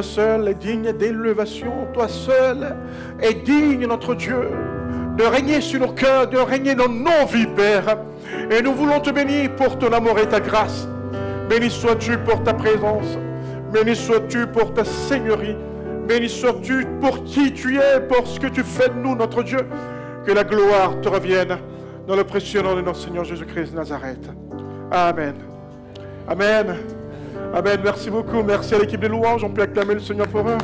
seul est digne d'élévation, toi seul es digne, notre Dieu, de régner sur nos cœurs, de régner dans nos vies, Père. Et nous voulons te bénir pour ton amour et ta grâce. Béni sois-tu pour ta présence. Béni sois-tu pour ta seigneurie. Béni sois-tu pour qui tu es, pour ce que tu fais de nous, notre Dieu. Que la gloire te revienne dans le précieux nom de notre Seigneur Jésus-Christ de Nazareth. Amen. Amen. Amen. Merci beaucoup. Merci à l'équipe de louanges. On peut acclamer le Seigneur pour eux.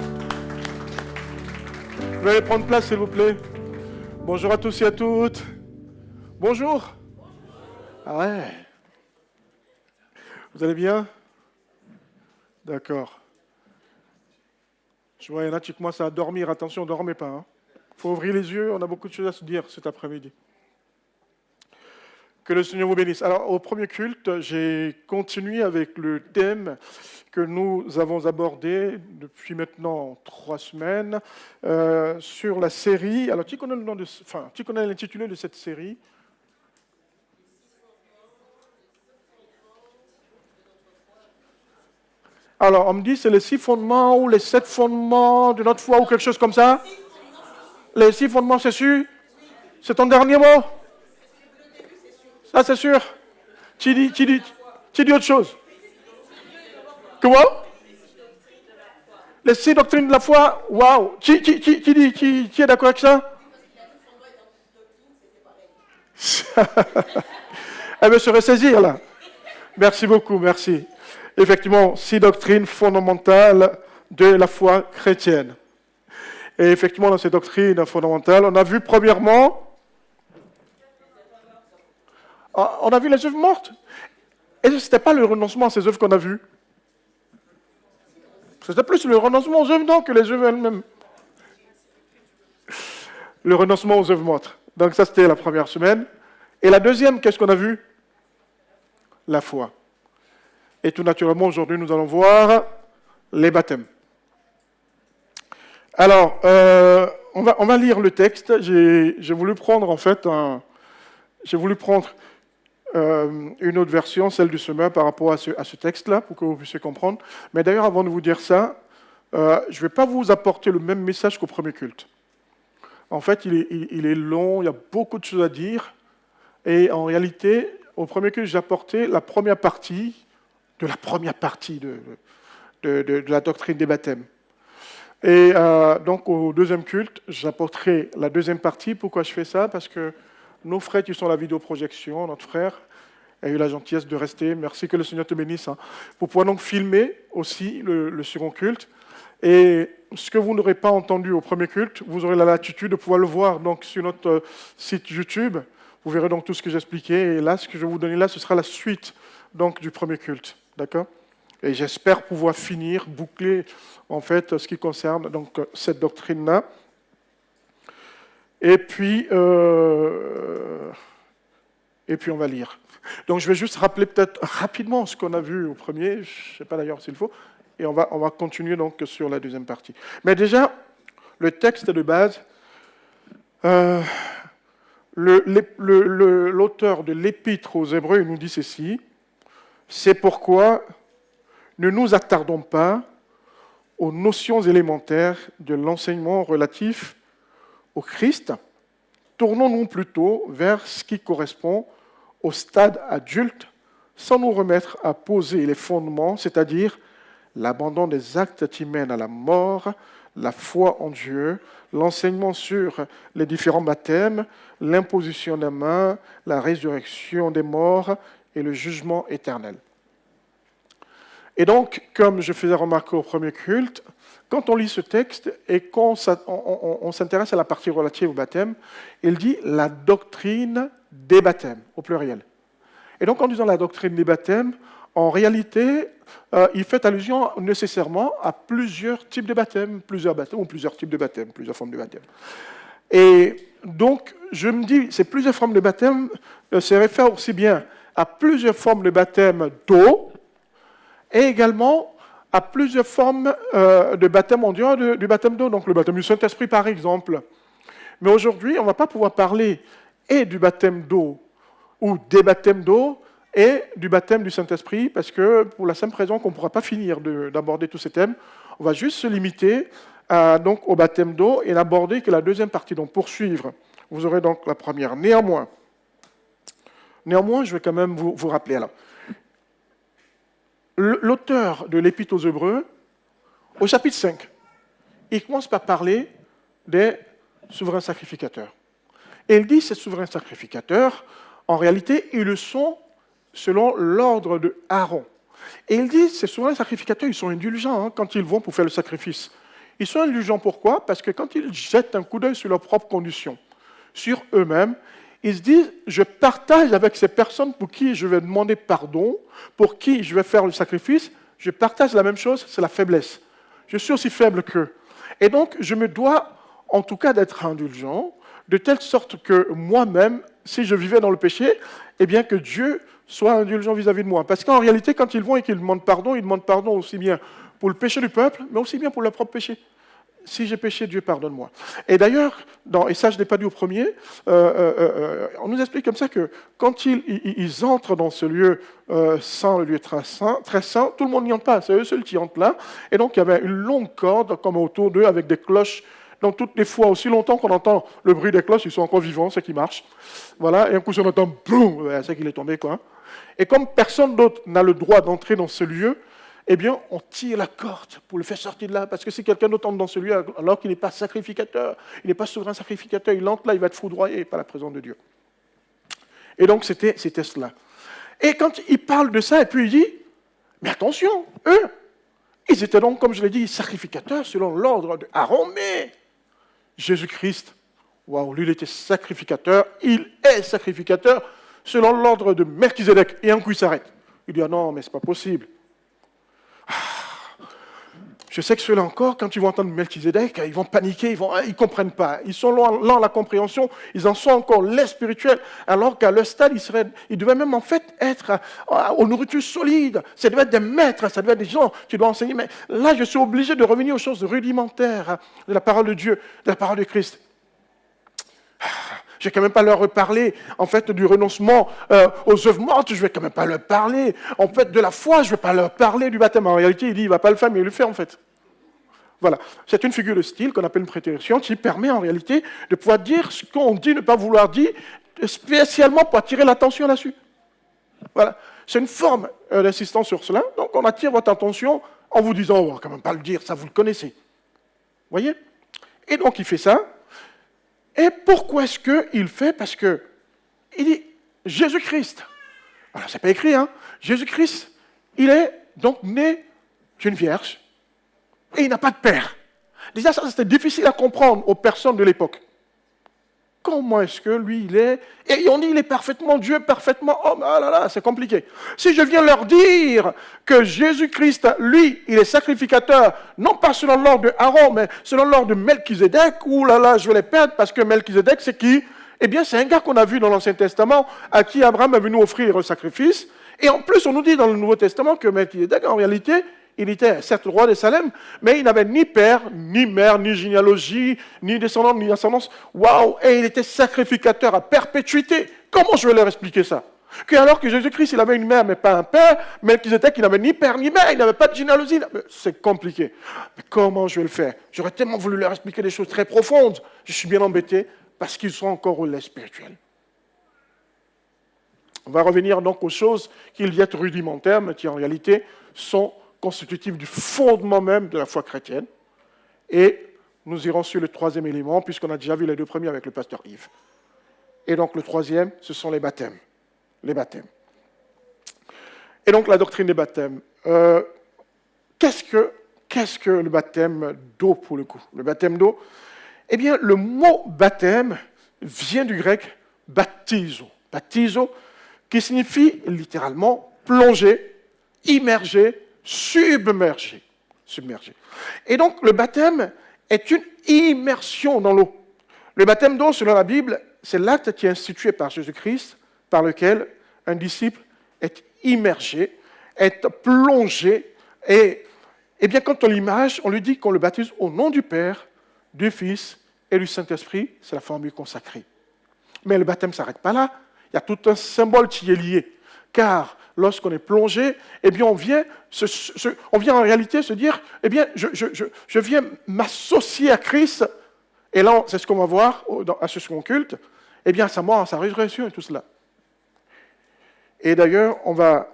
Vous allez prendre place, s'il vous plaît. Bonjour à tous et à toutes. Bonjour. Ah ouais. Vous allez bien? D'accord. Je vois, il y en a qui commencent à dormir. Attention, ne dormez pas. Il faut ouvrir les yeux. On a beaucoup de choses à se dire cet après-midi. Que le Seigneur vous bénisse. Alors, au premier culte, j'ai continué avec le thème que nous avons abordé depuis maintenant 3 semaines sur la série. Alors, tu connais le nom tu connais l'intitulé de cette série? Alors, on me dit c'est les 6 fondements ou les 7 fondements de notre foi ou quelque chose comme ça. Les 6 fondements, c'est sûr? C'est ton dernier mot? Ça, c'est sûr. Tu dis autre chose. Comment? Les 6 doctrines de la foi. Waouh. Qui est d'accord avec ça? Eh bien, se ressaisir là. Merci beaucoup, merci. Effectivement, 6 doctrines fondamentales de la foi chrétienne. Et effectivement, dans ces doctrines fondamentales, on a vu premièrement... On a vu les œuvres mortes. Et ce n'était pas le renoncement à ces œuvres qu'on a vues. C'était plus le renoncement aux œuvres non que les œuvres elles-mêmes. Le renoncement aux œuvres mortes. Donc ça, c'était la première semaine. Et la deuxième, qu'est-ce qu'on a vu? La foi. Et tout naturellement, aujourd'hui, nous allons voir les baptêmes. Alors, on va lire le texte. J'ai voulu prendre, en fait, une autre version, celle du semeur, par rapport à ce texte-là, pour que vous puissiez comprendre. Mais d'ailleurs, avant de vous dire ça, je ne vais pas vous apporter le même message qu'au premier culte. En fait, il est long, il y a beaucoup de choses à dire. Et en réalité, au premier culte, j'ai apporté la première partie de la doctrine des baptêmes. Et donc, au deuxième culte, j'apporterai la deuxième partie. Pourquoi je fais ça? Parce que nos frères qui sont à la vidéoprojection, notre frère a eu la gentillesse de rester. Merci, que le Seigneur te bénisse. Pour pouvoir donc filmer aussi le second culte. Et ce que vous n'aurez pas entendu au premier culte, vous aurez la latitude de pouvoir le voir donc, sur notre site YouTube. Vous verrez donc tout ce que j'expliquais. Et là, ce que je vais vous donner là, ce sera la suite donc, du premier culte. D'accord? Et j'espère pouvoir finir, boucler en fait ce qui concerne donc, cette doctrine-là. Et puis on va lire. Donc je vais juste rappeler peut-être rapidement ce qu'on a vu au premier, je ne sais pas d'ailleurs s'il faut, et on va continuer donc sur la deuxième partie. Mais déjà, le texte de base, l'auteur de l'Épître aux Hébreux nous dit ceci: c'est pourquoi ne nous attardons pas aux notions élémentaires de l'enseignement relatif au Christ, tournons-nous plutôt vers ce qui correspond au stade adulte, sans nous remettre à poser les fondements, c'est-à-dire l'abandon des actes qui mènent à la mort, la foi en Dieu, l'enseignement sur les différents baptêmes, l'imposition des mains, la résurrection des morts et le jugement éternel. Et donc, comme je faisais remarquer au premier culte, quand on lit ce texte et qu'on s'intéresse à la partie relative au baptême, il dit la doctrine des baptêmes, au pluriel. Et donc, en disant la doctrine des baptêmes, en réalité, il fait allusion nécessairement à plusieurs types de baptêmes, plusieurs types de baptêmes, plusieurs formes de baptême. Et donc, je me dis, ces plusieurs formes de baptême se réfèrent aussi bien à plusieurs formes de baptême d'eau et également à plusieurs formes de baptême en dehors du baptême d'eau, donc le baptême du Saint-Esprit par exemple. Mais aujourd'hui, on ne va pas pouvoir parler et du baptême d'eau ou des baptêmes d'eau et du baptême du Saint-Esprit, parce que pour la simple raison qu'on ne pourra pas finir d'aborder tous ces thèmes, On va juste se limiter donc, au baptême d'eau et n'aborder que la deuxième partie, donc poursuivre. Vous aurez donc la première. Néanmoins, je vais quand même vous rappeler. Alors, l'auteur de l'Épître aux Hébreux, au chapitre 5, il commence par parler des souverains sacrificateurs. Et il dit ces souverains sacrificateurs, en réalité, ils le sont selon l'ordre de Aaron. Et il dit ces souverains sacrificateurs, ils sont indulgents quand ils vont pour faire le sacrifice. Ils sont indulgents pourquoi? Parce que quand ils jettent un coup d'œil sur leurs propres conditions, sur eux-mêmes, ils se disent, je partage avec ces personnes pour qui je vais demander pardon, pour qui je vais faire le sacrifice, je partage la même chose, c'est la faiblesse. Je suis aussi faible qu'eux. Et donc, je me dois, en tout cas, d'être indulgent, de telle sorte que moi-même, si je vivais dans le péché, eh bien que Dieu soit indulgent vis-à-vis de moi. Parce qu'en réalité, quand ils vont et qu'ils demandent pardon aussi bien pour le péché du peuple, mais aussi bien pour leur propre péché. Si j'ai péché, Dieu pardonne-moi. Et d'ailleurs, et ça je ne l'ai pas dit au premier, on nous explique comme ça que quand ils entrent dans ce lieu saint, le lieu très saint, tout le monde n'y entre pas, c'est eux seuls qui entrent là. Et donc il y avait une longue corde comme autour d'eux avec des cloches. Donc toutes les fois, aussi longtemps qu'on entend le bruit des cloches, ils sont encore vivants, c'est qu'ils marchent. Voilà, et un coup on entend boum, c'est qu'il est tombé quoi. Et comme personne d'autre n'a le droit d'entrer dans ce lieu, eh bien, on tire la corde pour le faire sortir de là. Parce que si quelqu'un d'autre entre dans celui alors qu'il n'est pas sacrificateur, il n'est pas souverain sacrificateur, il entre là, il va être foudroyé par la présence de Dieu. Et donc, c'était cela. Et quand il parle de ça, et puis il dit, mais attention, eux, ils étaient donc, comme je l'ai dit, sacrificateurs selon l'ordre de Aaron, mais Jésus-Christ, waouh, lui, il était sacrificateur, il est sacrificateur selon l'ordre de Melchizedek. Et un coup, il s'arrête. Il dit, ah non, mais ce n'est pas possible. Je sais que ceux-là encore, quand ils vont entendre Melchizedek, ils vont paniquer, ils ne comprennent pas. Ils sont lents à la compréhension, ils en sont encore lait spirituel, alors qu'à leur stade, ils devaient même en fait être aux nourritures solides. Ça devait être des maîtres, ça devait être des gens qui doivent enseigner. Mais là, je suis obligé de revenir aux choses rudimentaires de la parole de Dieu, de la parole de Christ. Je ne vais quand même pas leur reparler, en fait, du renoncement aux œuvres mortes, je ne vais quand même pas leur parler. En fait, de la foi, je ne vais pas leur parler du baptême. En réalité, il dit, il ne va pas le faire, mais il le fait, en fait. Voilà. C'est une figure de style qu'on appelle une prétérisation qui permet, en réalité, de pouvoir dire ce qu'on dit, ne pas vouloir dire, spécialement pour attirer l'attention là-dessus. Voilà. C'est une forme d'insistance sur cela. Donc, on attire votre attention en vous disant, on ne va quand même pas le dire, ça, vous le connaissez. Vous voyez? Et donc, il fait ça. Et pourquoi est-ce qu'il fait? Parce que il dit Jésus-Christ. Alors, c'est pas écrit, hein. Jésus-Christ, il est donc né d'une vierge et il n'a pas de père. Déjà, ça, c'était difficile à comprendre aux personnes de l'époque. Comment est-ce que lui, il est... Et on dit il est parfaitement Dieu, parfaitement homme. Ah là là, c'est compliqué. Si je viens leur dire que Jésus-Christ, lui, il est sacrificateur, non pas selon l'ordre de Aaron, mais selon l'ordre de Melchizedek, ouh là là, je vais les perdre parce que Melchizedek, c'est qui? Eh bien, c'est un gars qu'on a vu dans l'Ancien Testament, à qui Abraham est venu offrir un sacrifice. Et en plus, on nous dit dans le Nouveau Testament que Melchizedek, en réalité, il était certes roi de Salem, mais il n'avait ni père, ni mère, ni généalogie, ni descendant, ni ascendance. Waouh! Et il était sacrificateur à perpétuité. Comment je vais leur expliquer ça? Alors que Jésus-Christ, il avait une mère, mais pas un père, mais qu'il était qu'il n'avait ni père, ni mère, il n'avait pas de généalogie. C'est compliqué. Mais comment je vais le faire? J'aurais tellement voulu leur expliquer des choses très profondes. Je suis bien embêté parce qu'ils sont encore au lait spirituel. On va revenir donc aux choses qui y être rudimentaires, mais qui en réalité sont constitutif du fondement même de la foi chrétienne. Et nous irons sur le troisième élément, puisqu'on a déjà vu les deux premiers avec le pasteur Yves. Et donc le troisième, ce sont les baptêmes. Les baptêmes. Et donc la doctrine des baptêmes. Qu'est-ce que le baptême d'eau pour le coup? Le baptême d'eau, eh bien le mot baptême vient du grec baptizo. Baptizo, qui signifie littéralement plonger, immerger, submergé. Et donc, le baptême est une immersion dans l'eau. Le baptême d'eau, selon la Bible, c'est l'acte qui est institué par Jésus-Christ, par lequel un disciple est immergé, est plongé. Et bien, quand on l'image, on lui dit qu'on le baptise au nom du Père, du Fils et du Saint-Esprit. C'est la formule consacrée. Mais le baptême ne s'arrête pas là. Il y a tout un symbole qui est lié. Car lorsqu'on est plongé, eh bien, on vient en réalité se dire, eh bien, je viens m'associer à Christ. Et là, c'est ce qu'on va voir à ce second culte. Eh bien, sa mort, sa résurrection et tout cela. Et d'ailleurs, on va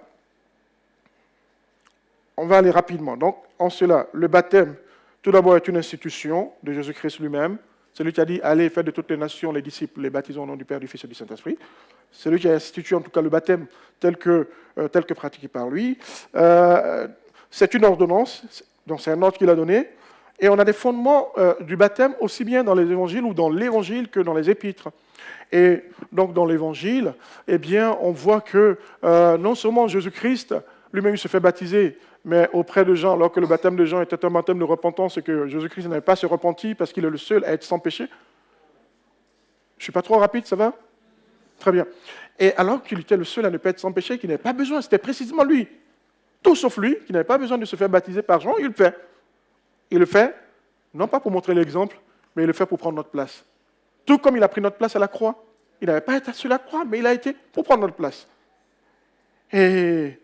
aller rapidement. Donc, en cela, le baptême, tout d'abord, est une institution de Jésus-Christ lui-même. C'est lui qui a dit, allez, faites de toutes les nations les disciples, les baptisons au nom du Père, du Fils et du Saint-Esprit. C'est lui qui a institué en tout cas le baptême tel que pratiqué par lui. C'est une ordonnance, donc c'est un ordre qu'il a donné. Et on a des fondements du baptême aussi bien dans les évangiles ou dans l'évangile que dans les épîtres. Et donc dans l'évangile, eh bien, on voit que non seulement Jésus-Christ lui-même se fait baptiser, mais auprès de Jean, alors que le baptême de Jean était un baptême de repentance et que Jésus-Christ n'avait pas se repenti parce qu'il est le seul à être sans péché. Je ne suis pas trop rapide, ça va? Très bien. Et alors qu'il était le seul à ne pas être sans péché, qu'il n'avait pas besoin, c'était précisément lui, tout sauf lui, qui n'avait pas besoin de se faire baptiser par Jean, il le fait. Il le fait, non pas pour montrer l'exemple, mais il le fait pour prendre notre place. Tout comme il a pris notre place à la croix. Il n'avait pas été sur la croix, mais il a été pour prendre notre place. Et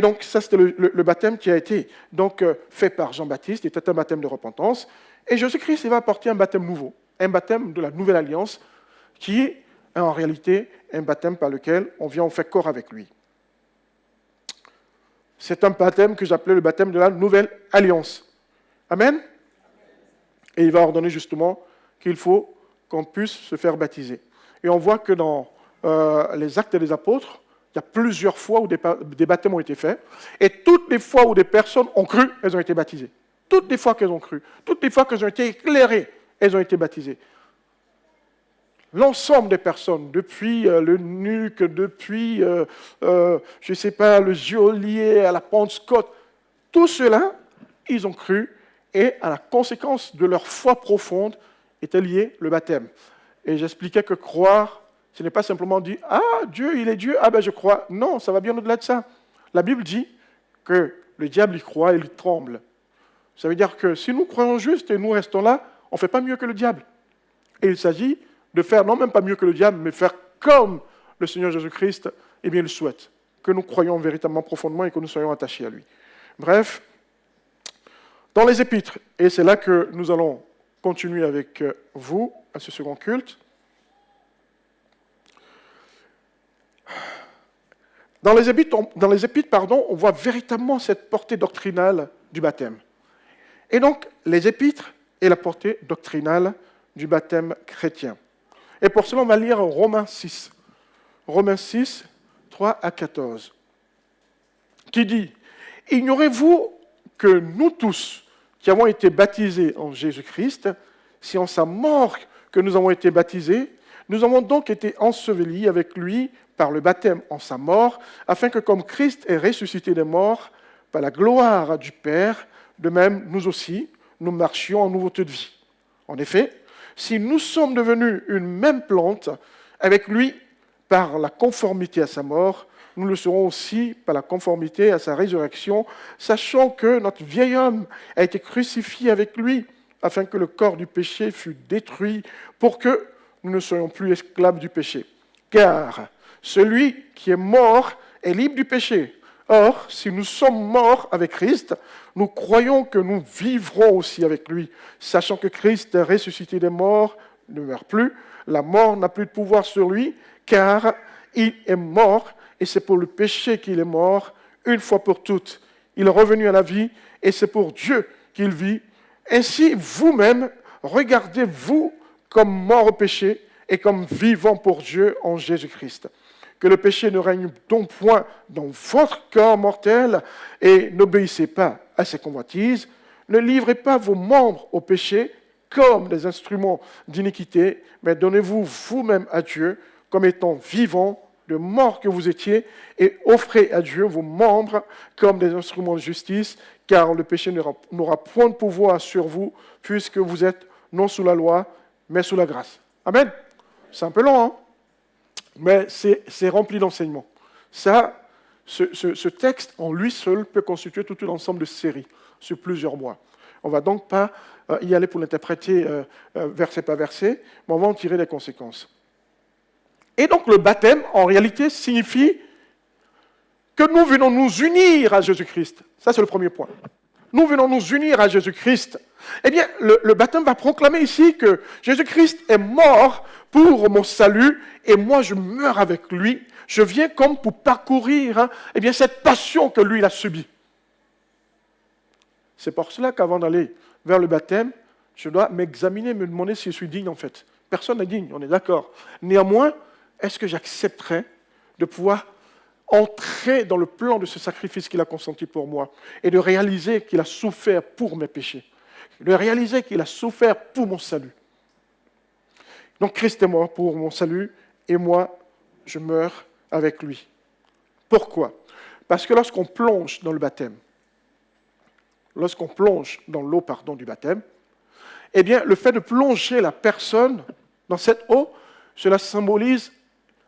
donc, ça, c'était le baptême qui a été donc, fait par Jean-Baptiste. Il était un baptême de repentance. Et Jésus-Christ, il va apporter un baptême nouveau, un baptême de la nouvelle alliance, qui est en réalité un baptême par lequel on fait corps avec lui. C'est un baptême que j'appelais le baptême de la nouvelle alliance. Amen? Et il va ordonner justement qu'il faut qu'on puisse se faire baptiser. Et on voit que dans les actes des apôtres, il y a plusieurs fois où des baptêmes ont été faits, et toutes les fois où des personnes ont cru, elles ont été baptisées. Toutes les fois qu'elles ont cru, toutes les fois qu'elles ont été éclairées, elles ont été baptisées. L'ensemble des personnes, depuis l'eunuque, depuis, je ne sais pas, le geôlier, à la Pentecôte, tous ceux-là, ils ont cru, et à la conséquence de leur foi profonde était lié le baptême. Et j'expliquais que croire, ce n'est pas simplement dire « Ah, Dieu, il est Dieu, ah ben je crois ». Non, ça va bien au-delà de ça. La Bible dit que le diable y croit et il tremble. Ça veut dire que si nous croyons juste et nous restons là, on ne fait pas mieux que le diable. Et il s'agit de faire, non même pas mieux que le diable, mais faire comme le Seigneur Jésus-Christ, eh bien, il souhaite. Que nous croyons véritablement profondément et que nous soyons attachés à lui. Bref, dans les épîtres, et c'est là que nous allons continuer avec vous à ce second culte. Dans les épîtres, on voit véritablement cette portée doctrinale du baptême. Et donc, les épîtres et la portée doctrinale du baptême chrétien. Et pour cela, on va lire Romains 6. Romains 6, 3 à 14. Qui dit « Ignorez-vous que nous tous, qui avons été baptisés en Jésus-Christ, si en sa mort que nous avons été baptisés, nous avons donc été ensevelis avec lui par le baptême en sa mort, afin que comme Christ est ressuscité des morts, par la gloire du Père, de même nous aussi, nous marchions en nouveauté de vie. En effet, si nous sommes devenus une même plante avec lui par la conformité à sa mort, nous le serons aussi par la conformité à sa résurrection, sachant que notre vieil homme a été crucifié avec lui, afin que le corps du péché fût détruit, pour que nous ne soyons plus esclaves du péché. Car celui qui est mort est libre du péché. Or, si nous sommes morts avec Christ, nous croyons que nous vivrons aussi avec lui, sachant que Christ est ressuscité des morts, ne meurt plus, la mort n'a plus de pouvoir sur lui, car il est mort, et c'est pour le péché qu'il est mort, une fois pour toutes. Il est revenu à la vie, et c'est pour Dieu qu'il vit. Ainsi, vous-même, regardez-vous comme morts au péché, et comme vivants pour Dieu en Jésus-Christ. Que le péché ne règne donc point dans votre corps mortel, et n'obéissez pas à ses convoitises. Ne livrez pas vos membres au péché comme des instruments d'iniquité, mais donnez-vous vous-même à Dieu comme étant vivants, de mort que vous étiez, et offrez à Dieu vos membres comme des instruments de justice, car le péché n'aura point de pouvoir sur vous, puisque vous êtes non sous la loi, mais sous la grâce. Amen. C'est un peu long, hein? Mais c'est rempli d'enseignements. Ça, ce texte, en lui seul, peut constituer tout un ensemble de séries sur plusieurs mois. On ne va donc pas y aller pour l'interpréter verset par verset, mais on va en tirer les conséquences. Et donc le baptême, en réalité, signifie que nous venons nous unir à Jésus-Christ. Ça, c'est le premier point. Nous venons nous unir à Jésus-Christ. Eh bien, le baptême va proclamer ici que Jésus-Christ est mort pour mon salut et moi, je meurs avec lui. Je viens comme pour parcourir eh bien, cette passion que lui, il a subie. C'est pour cela qu'avant d'aller vers le baptême, je dois m'examiner, me demander si je suis digne en fait. Personne n'est digne, on est d'accord. Néanmoins, est-ce que j'accepterais de pouvoir entrer dans le plan de ce sacrifice qu'il a consenti pour moi et de réaliser qu'il a souffert pour mes péchés, de réaliser qu'il a souffert pour mon salut. Donc Christ est mort pour mon salut et moi, je meurs avec lui. Pourquoi ? Parce que lorsqu'on plonge dans le baptême, lorsqu'on plonge dans l'eau du baptême, eh bien, le fait de plonger la personne dans cette eau, cela symbolise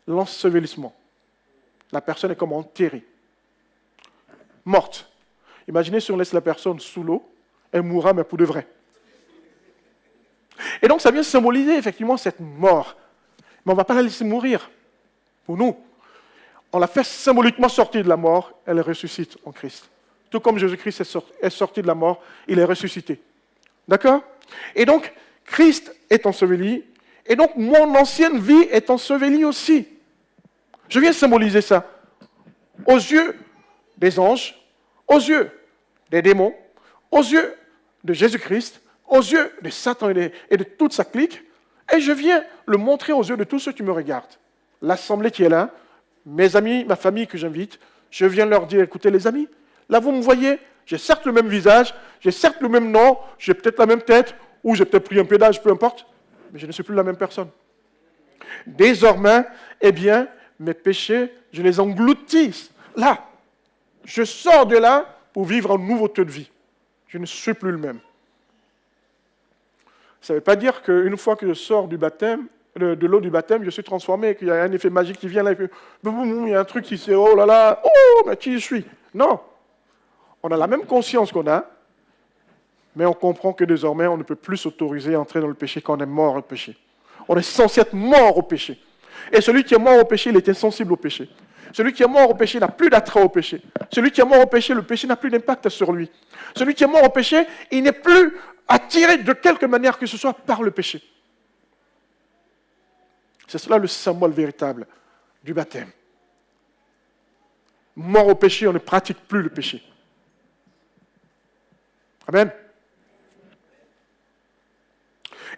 l'ensevelissement. La personne est comme enterrée, morte. Imaginez si on laisse la personne sous l'eau, elle mourra, mais pour de vrai. Et donc, ça vient symboliser effectivement cette mort. Mais on ne va pas la laisser mourir pour nous. On la fait symboliquement sortir de la mort, elle ressuscite en Christ. Tout comme Jésus-Christ est sorti de la mort, il est ressuscité. D'accord ? Et donc, Christ est enseveli, et donc mon ancienne vie est ensevelie aussi. Je viens symboliser ça. Aux yeux des anges, aux yeux des démons, aux yeux de Jésus-Christ, aux yeux de Satan et de toute sa clique, et je viens le montrer aux yeux de tous ceux qui me regardent. L'assemblée qui est là, mes amis, ma famille que j'invite, je viens leur dire, écoutez les amis, là vous me voyez, j'ai certes le même visage, j'ai certes le même nom, j'ai peut-être la même tête, ou j'ai peut-être pris un peu d'âge, peu importe, mais je ne suis plus la même personne. Désormais, eh bien, mes péchés, je les engloutis. Là, je sors de là pour vivre en nouveauté de vie. Je ne suis plus le même. Ça ne veut pas dire qu'une fois que je sors du baptême, de l'eau du baptême, je suis transformé, qu'il y a un effet magique qui vient là, et que, il y a un truc qui se oh là là, oh, mais qui je suis ? Non. On a la même conscience qu'on a, mais on comprend que désormais, on ne peut plus s'autoriser à entrer dans le péché quand on est mort au péché. On est censé être mort au péché. Et celui qui est mort au péché, il est insensible au péché. Celui qui est mort au péché n'a plus d'attrait au péché. Celui qui est mort au péché, le péché n'a plus d'impact sur lui. Celui qui est mort au péché, il n'est plus attiré de quelque manière que ce soit par le péché. C'est cela le symbole véritable du baptême. Mort au péché, on ne pratique plus le péché. Amen.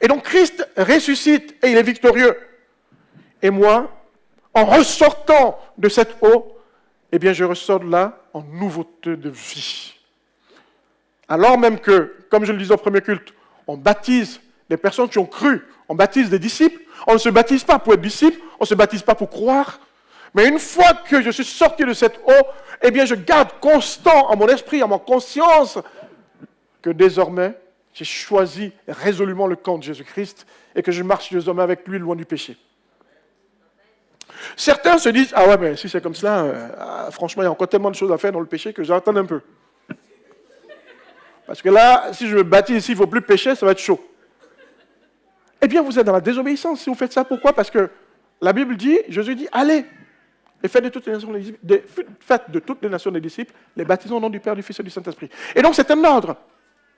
Et donc Christ ressuscite et il est victorieux. Et moi, en ressortant de cette eau, eh bien je ressors de là en nouveauté de vie. Alors même que, comme je le disais au premier culte, on baptise des personnes qui ont cru, on baptise des disciples, on ne se baptise pas pour être disciple, on ne se baptise pas pour croire. Mais une fois que je suis sorti de cette eau, eh bien je garde constant en mon esprit, en ma conscience, que désormais, j'ai choisi résolument le camp de Jésus-Christ et que je marche désormais avec lui loin du péché. Certains se disent, ah ouais, mais si c'est comme cela, franchement, il y a encore tellement de choses à faire dans le péché que j'attends un peu. Parce que là, si je me baptise ici, il ne faut plus pécher, ça va être chaud. Eh bien, vous êtes dans la désobéissance si vous faites ça. Pourquoi ? Parce que la Bible dit, Jésus dit, allez, et faites de toutes les nations des disciples, les baptisons au nom du Père, du Fils et du Saint-Esprit. Et donc, c'est un ordre.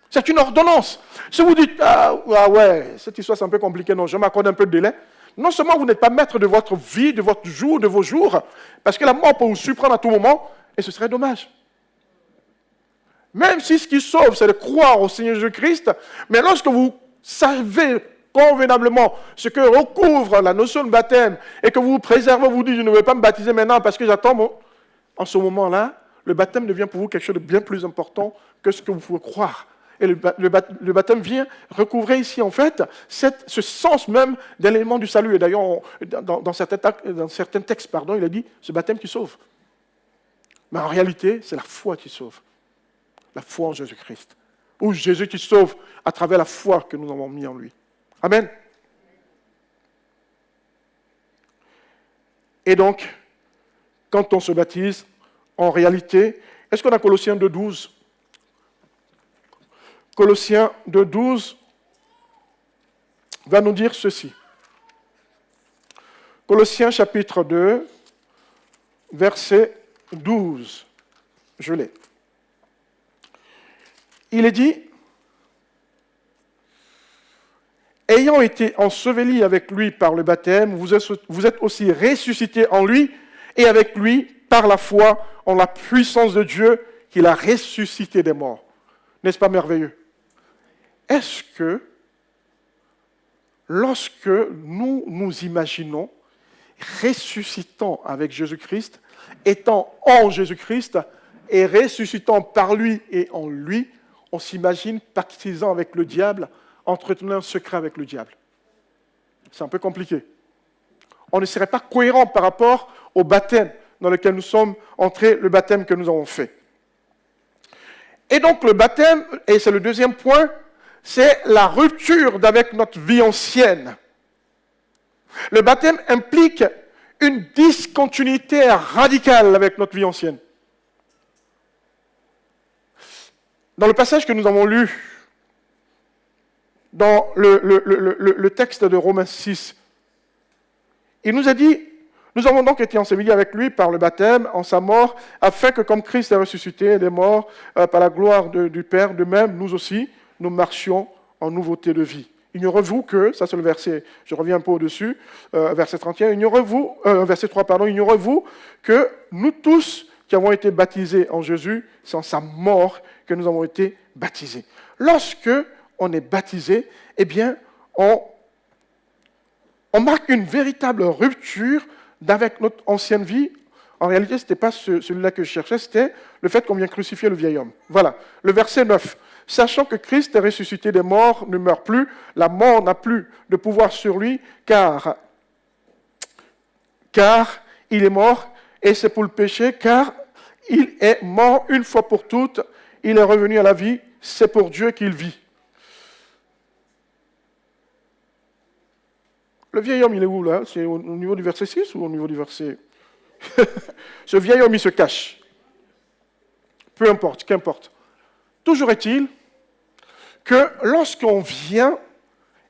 C'est une ordonnance. Si vous dites, ah ouais, cette histoire c'est un peu compliqué, non, je m'accorde un peu de délai. Non seulement vous n'êtes pas maître de votre vie, de votre jour, de vos jours, parce que la mort peut vous surprendre à tout moment, et ce serait dommage. Même si ce qui sauve, c'est de croire au Seigneur Jésus-Christ, mais lorsque vous savez convenablement ce que recouvre la notion de baptême, et que vous vous préservez, vous dites, je ne vais pas me baptiser maintenant parce que j'attends, en ce moment-là, le baptême devient pour vous quelque chose de bien plus important que ce que vous pouvez croire. Et le baptême vient recouvrer ici, en fait, ce sens même d'élément du salut. Et d'ailleurs, dans certains textes, il a dit, ce baptême qui sauve. Mais en réalité, c'est la foi qui sauve. La foi en Jésus-Christ. Ou Jésus qui sauve à travers la foi que nous avons mis en lui. Amen. Et donc, quand on se baptise, en réalité, est-ce qu'on a Colossiens 2,12 ? Colossiens 2,12 va nous dire ceci. Colossiens chapitre 2, verset 12. Je l'ai. Il est dit, ayant été ensevelis avec lui par le baptême, vous êtes aussi ressuscités en lui et avec lui par la foi en la puissance de Dieu qu'il a ressuscité des morts. N'est-ce pas merveilleux? Est-ce que lorsque nous nous imaginons ressuscitant avec Jésus-Christ, étant en Jésus-Christ et ressuscitant par lui et en lui, on s'imagine pactisant avec le diable, entretenant un secret avec le diable? C'est un peu compliqué. On ne serait pas cohérent par rapport au baptême dans lequel nous sommes entrés, le baptême que nous avons fait. Et donc le baptême, et c'est le deuxième point, c'est la rupture d'avec notre vie ancienne. Le baptême implique une discontinuité radicale avec notre vie ancienne. Dans le passage que nous avons lu, dans le texte de Romains 6, il nous a dit, nous avons donc été ensevelis avec lui par le baptême, en sa mort, afin que comme Christ est ressuscité des morts par la gloire du Père, de même, nous aussi, nous marchions en nouveauté de vie. Ignorez-vous que, ça c'est le verset, je reviens un peu au-dessus, verset 31, verset 3, pardon, ignorez-vous que nous tous qui avons été baptisés en Jésus, c'est en sa mort que nous avons été baptisés. Lorsque on est baptisé, eh bien, on marque une véritable rupture d'avec notre ancienne vie. En réalité, ce n'était pas celui-là que je cherchais, c'était le fait qu'on vient crucifier le vieil homme. Voilà, le verset 9. Sachant que Christ est ressuscité des morts, ne meurt plus, la mort n'a plus de pouvoir sur lui, car il est mort, et c'est pour le péché, car il est mort une fois pour toutes, il est revenu à la vie, c'est pour Dieu qu'il vit. Le vieil homme, il est où là? C'est au niveau du verset 6 ou au niveau du verset... Ce vieil homme, il se cache. Peu importe, qu'importe. Toujours est-il que lorsqu'on vient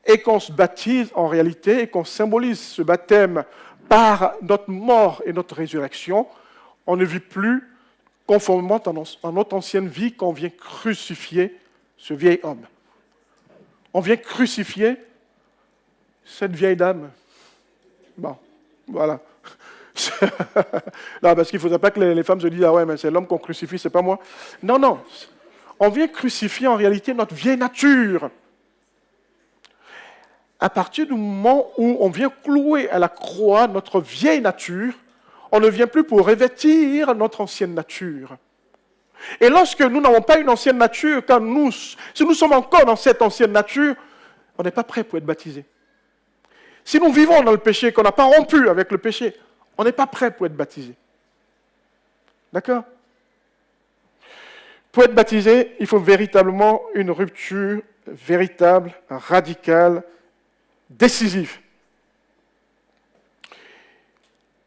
et qu'on se baptise en réalité et qu'on symbolise ce baptême par notre mort et notre résurrection, on ne vit plus conformément à notre ancienne vie qu'on vient crucifier ce vieil homme. On vient crucifier cette vieille dame. Bon, voilà. Non, parce qu'il ne faudrait pas que les femmes se disent « Ah ouais, mais c'est l'homme qu'on crucifie, c'est pas moi. » Non, non. On vient crucifier en réalité notre vieille nature. À partir du moment où on vient clouer à la croix notre vieille nature, on ne vient plus pour revêtir notre ancienne nature. Et lorsque nous n'avons pas une ancienne nature, si nous sommes encore dans cette ancienne nature, on n'est pas prêt pour être baptisé. Si nous vivons dans le péché, qu'on n'a pas rompu avec le péché, on n'est pas prêt pour être baptisé. D'accord? Pour être baptisé, il faut véritablement une rupture véritable, radicale, décisive.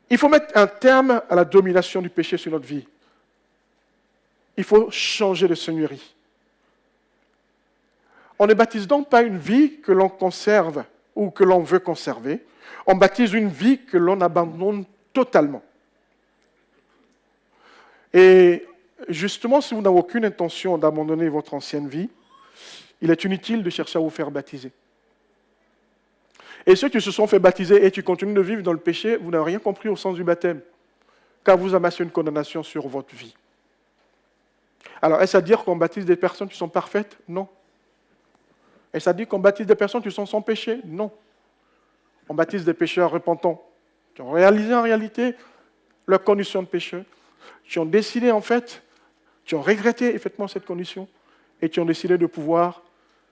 Il faut mettre un terme à la domination du péché sur notre vie. Il faut changer de seigneurie. On ne baptise donc pas une vie que l'on conserve ou que l'on veut conserver. On baptise une vie que l'on abandonne totalement. Et justement, si vous n'avez aucune intention d'abandonner votre ancienne vie, il est inutile de chercher à vous faire baptiser. Et ceux qui se sont fait baptiser et qui continuent de vivre dans le péché, vous n'avez rien compris au sens du baptême, car vous amassez une condamnation sur votre vie. Alors, est-ce à dire qu'on baptise des personnes qui sont parfaites? Non. Est-ce à dire qu'on baptise des personnes qui sont sans péché? Non. On baptise des pécheurs repentants, qui ont réalisé en réalité leur condition de pécheur, qui ont décidé en fait, qui ont regretté effectivement cette condition, et qui ont décidé de pouvoir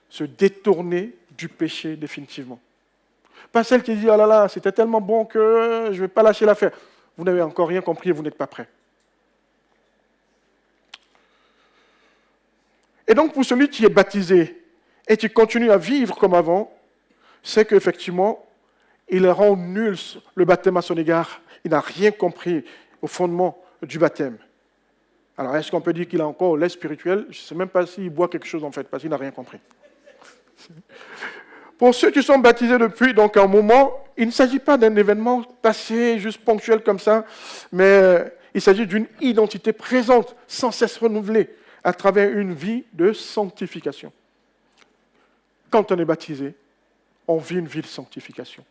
se détourner du péché définitivement. Pas celle qui dit « Oh là là, c'était tellement bon que je ne vais pas lâcher l'affaire ». Vous n'avez encore rien compris et vous n'êtes pas prêt. Et donc, pour celui qui est baptisé et qui continue à vivre comme avant, c'est qu'effectivement, il rend nul le baptême à son égard. Il n'a rien compris au fondement du baptême. Alors, est-ce qu'on peut dire qu'il a encore l'aide spirituelle? Je ne sais même pas s'il boit quelque chose en fait, parce qu'il n'a rien compris. Pour ceux qui sont baptisés depuis un moment, il ne s'agit pas d'un événement passé, juste ponctuel comme ça, mais Il s'agit d'une identité présente, sans cesse renouvelée, à travers une vie de sanctification. Quand on est baptisé, on vit une vie de sanctification.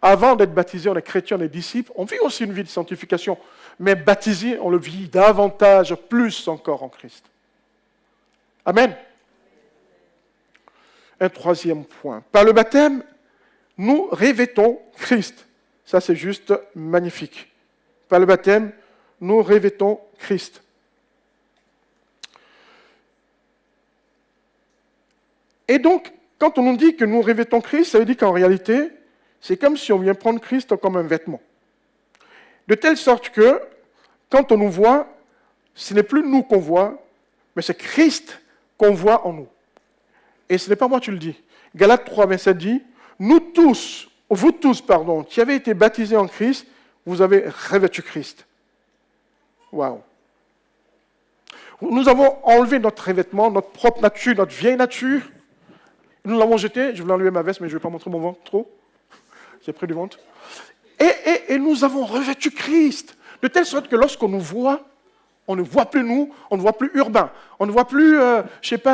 Avant d'être baptisé, on est chrétien, on est disciple, on vit aussi une vie de sanctification. Mais baptisé, on le vit davantage, plus encore en Christ. Amen. Un troisième point. Par le baptême, nous revêtons Christ. Ça, c'est juste magnifique. Par le baptême, nous revêtons Christ. Et donc, quand on nous dit que nous revêtons Christ, ça veut dire qu'en réalité, c'est comme si on vient prendre Christ comme un vêtement. De telle sorte que, quand on nous voit, ce n'est plus nous qu'on voit, mais c'est Christ qu'on voit en nous. Et ce n'est pas moi qui le dis. Galates 3, 27 dit, vous tous, qui avez été baptisés en Christ, vous avez revêtu Christ. Waouh. Nous avons enlevé notre revêtement, notre propre nature, notre vieille nature. Nous l'avons jeté. Je voulais enlever ma veste, mais je ne vais pas montrer mon ventre trop. J'ai pris du ventre. Et nous avons revêtu Christ. De telle sorte que lorsqu'on nous voit, on ne voit plus nous, on ne voit plus Urbain, on ne voit plus,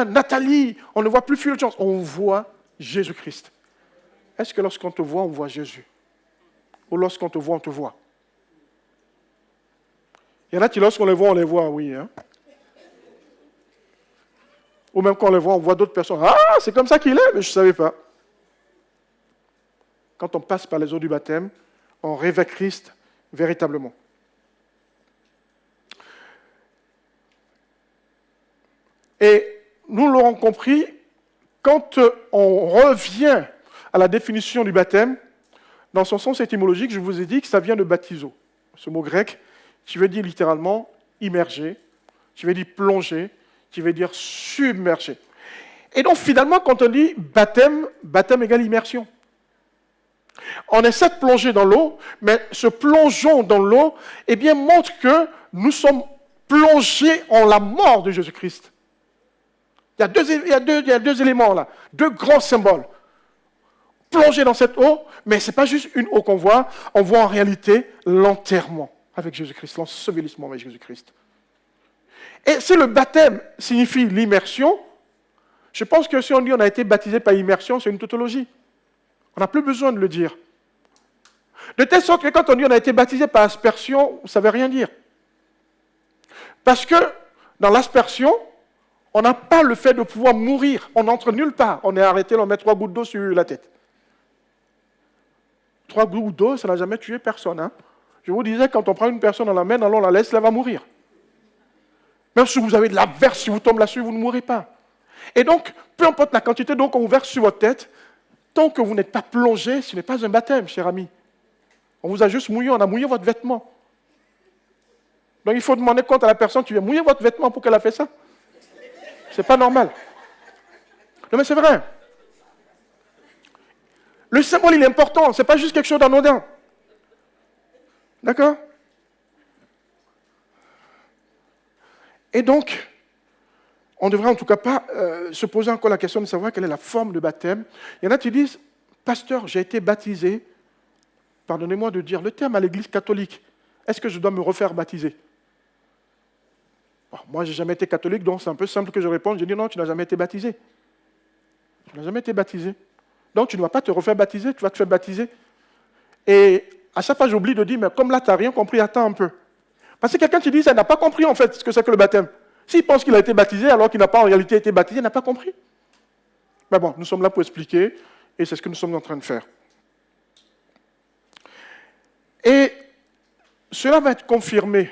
Nathalie, on ne voit plus Fulgence, on voit Jésus-Christ. Est-ce que lorsqu'on te voit, on voit Jésus? Ou lorsqu'on te voit, on te voit? Il y en a qui, lorsqu'on les voit, oui. Hein? Ou même quand on les voit, on voit d'autres personnes. Ah, c'est comme ça qu'il est, mais je ne savais pas. Quand on passe par les eaux du baptême, on revêt Christ véritablement. Et nous l'aurons compris, quand on revient à la définition du baptême, dans son sens étymologique, je vous ai dit que ça vient de baptizo. Ce mot grec qui veut dire littéralement immerger, qui veut dire plonger, qui veut dire submerger. Et donc finalement, quand on dit baptême, baptême égale immersion. On essaie de plonger dans l'eau, mais ce plongeon dans l'eau, eh bien, montre que nous sommes plongés en la mort de Jésus-Christ. Il y a deux éléments là, deux grands symboles. Plonger dans cette eau, mais ce n'est pas juste une eau qu'on voit, on voit en réalité l'enterrement avec Jésus-Christ, l'ensevelissement avec Jésus-Christ. Et si le baptême signifie l'immersion, je pense que si on dit on a été baptisé par immersion, c'est une tautologie. On n'a plus besoin de le dire. De telle sorte que quand on dit on a été baptisé par aspersion, ça ne veut rien dire. Parce que dans l'aspersion, on n'a pas le fait de pouvoir mourir. On n'entre nulle part. On est arrêté, on met 3 gouttes d'eau sur la tête. 3 gouttes d'eau, ça n'a jamais tué personne. Hein? Je vous disais, quand on prend une personne dans la main, on la laisse, elle va mourir. Même si vous avez de la verse, si vous tombez là-dessus, vous ne mourrez pas. Et donc, peu importe la quantité d'eau qu'on vous verse sur votre tête, tant que vous n'êtes pas plongé, ce n'est pas un baptême, cher ami. On vous a juste mouillé, on a mouillé votre vêtement. Donc il faut demander compte à la personne, tu viens mouiller votre vêtement pour qu'elle a fait ça. C'est pas normal. Non mais c'est vrai. Le symbole, il est important, c'est pas juste quelque chose d'anodin. D'accord? Et donc, on ne devrait en tout cas pas se poser encore la question de savoir quelle est la forme de baptême. Il y en a qui disent, pasteur, j'ai été baptisé, pardonnez-moi de dire le terme à l'église catholique, est-ce que je dois me refaire baptiser? Bon, moi, je n'ai jamais été catholique, donc c'est un peu simple que je réponde. Je dis non, tu n'as jamais été baptisé. Tu n'as jamais été baptisé. Donc tu ne vas pas te refaire baptiser, tu vas te faire baptiser. Et à chaque fois, j'oublie de dire, mais comme là, tu n'as rien compris, attends un peu. Parce que quelqu'un qui dit, ça n'a pas compris en fait ce que c'est que le baptême. S'il pense qu'il a été baptisé alors qu'il n'a pas en réalité été baptisé, il n'a pas compris. Mais bon, nous sommes là pour expliquer, et c'est ce que nous sommes en train de faire. Et cela va être confirmé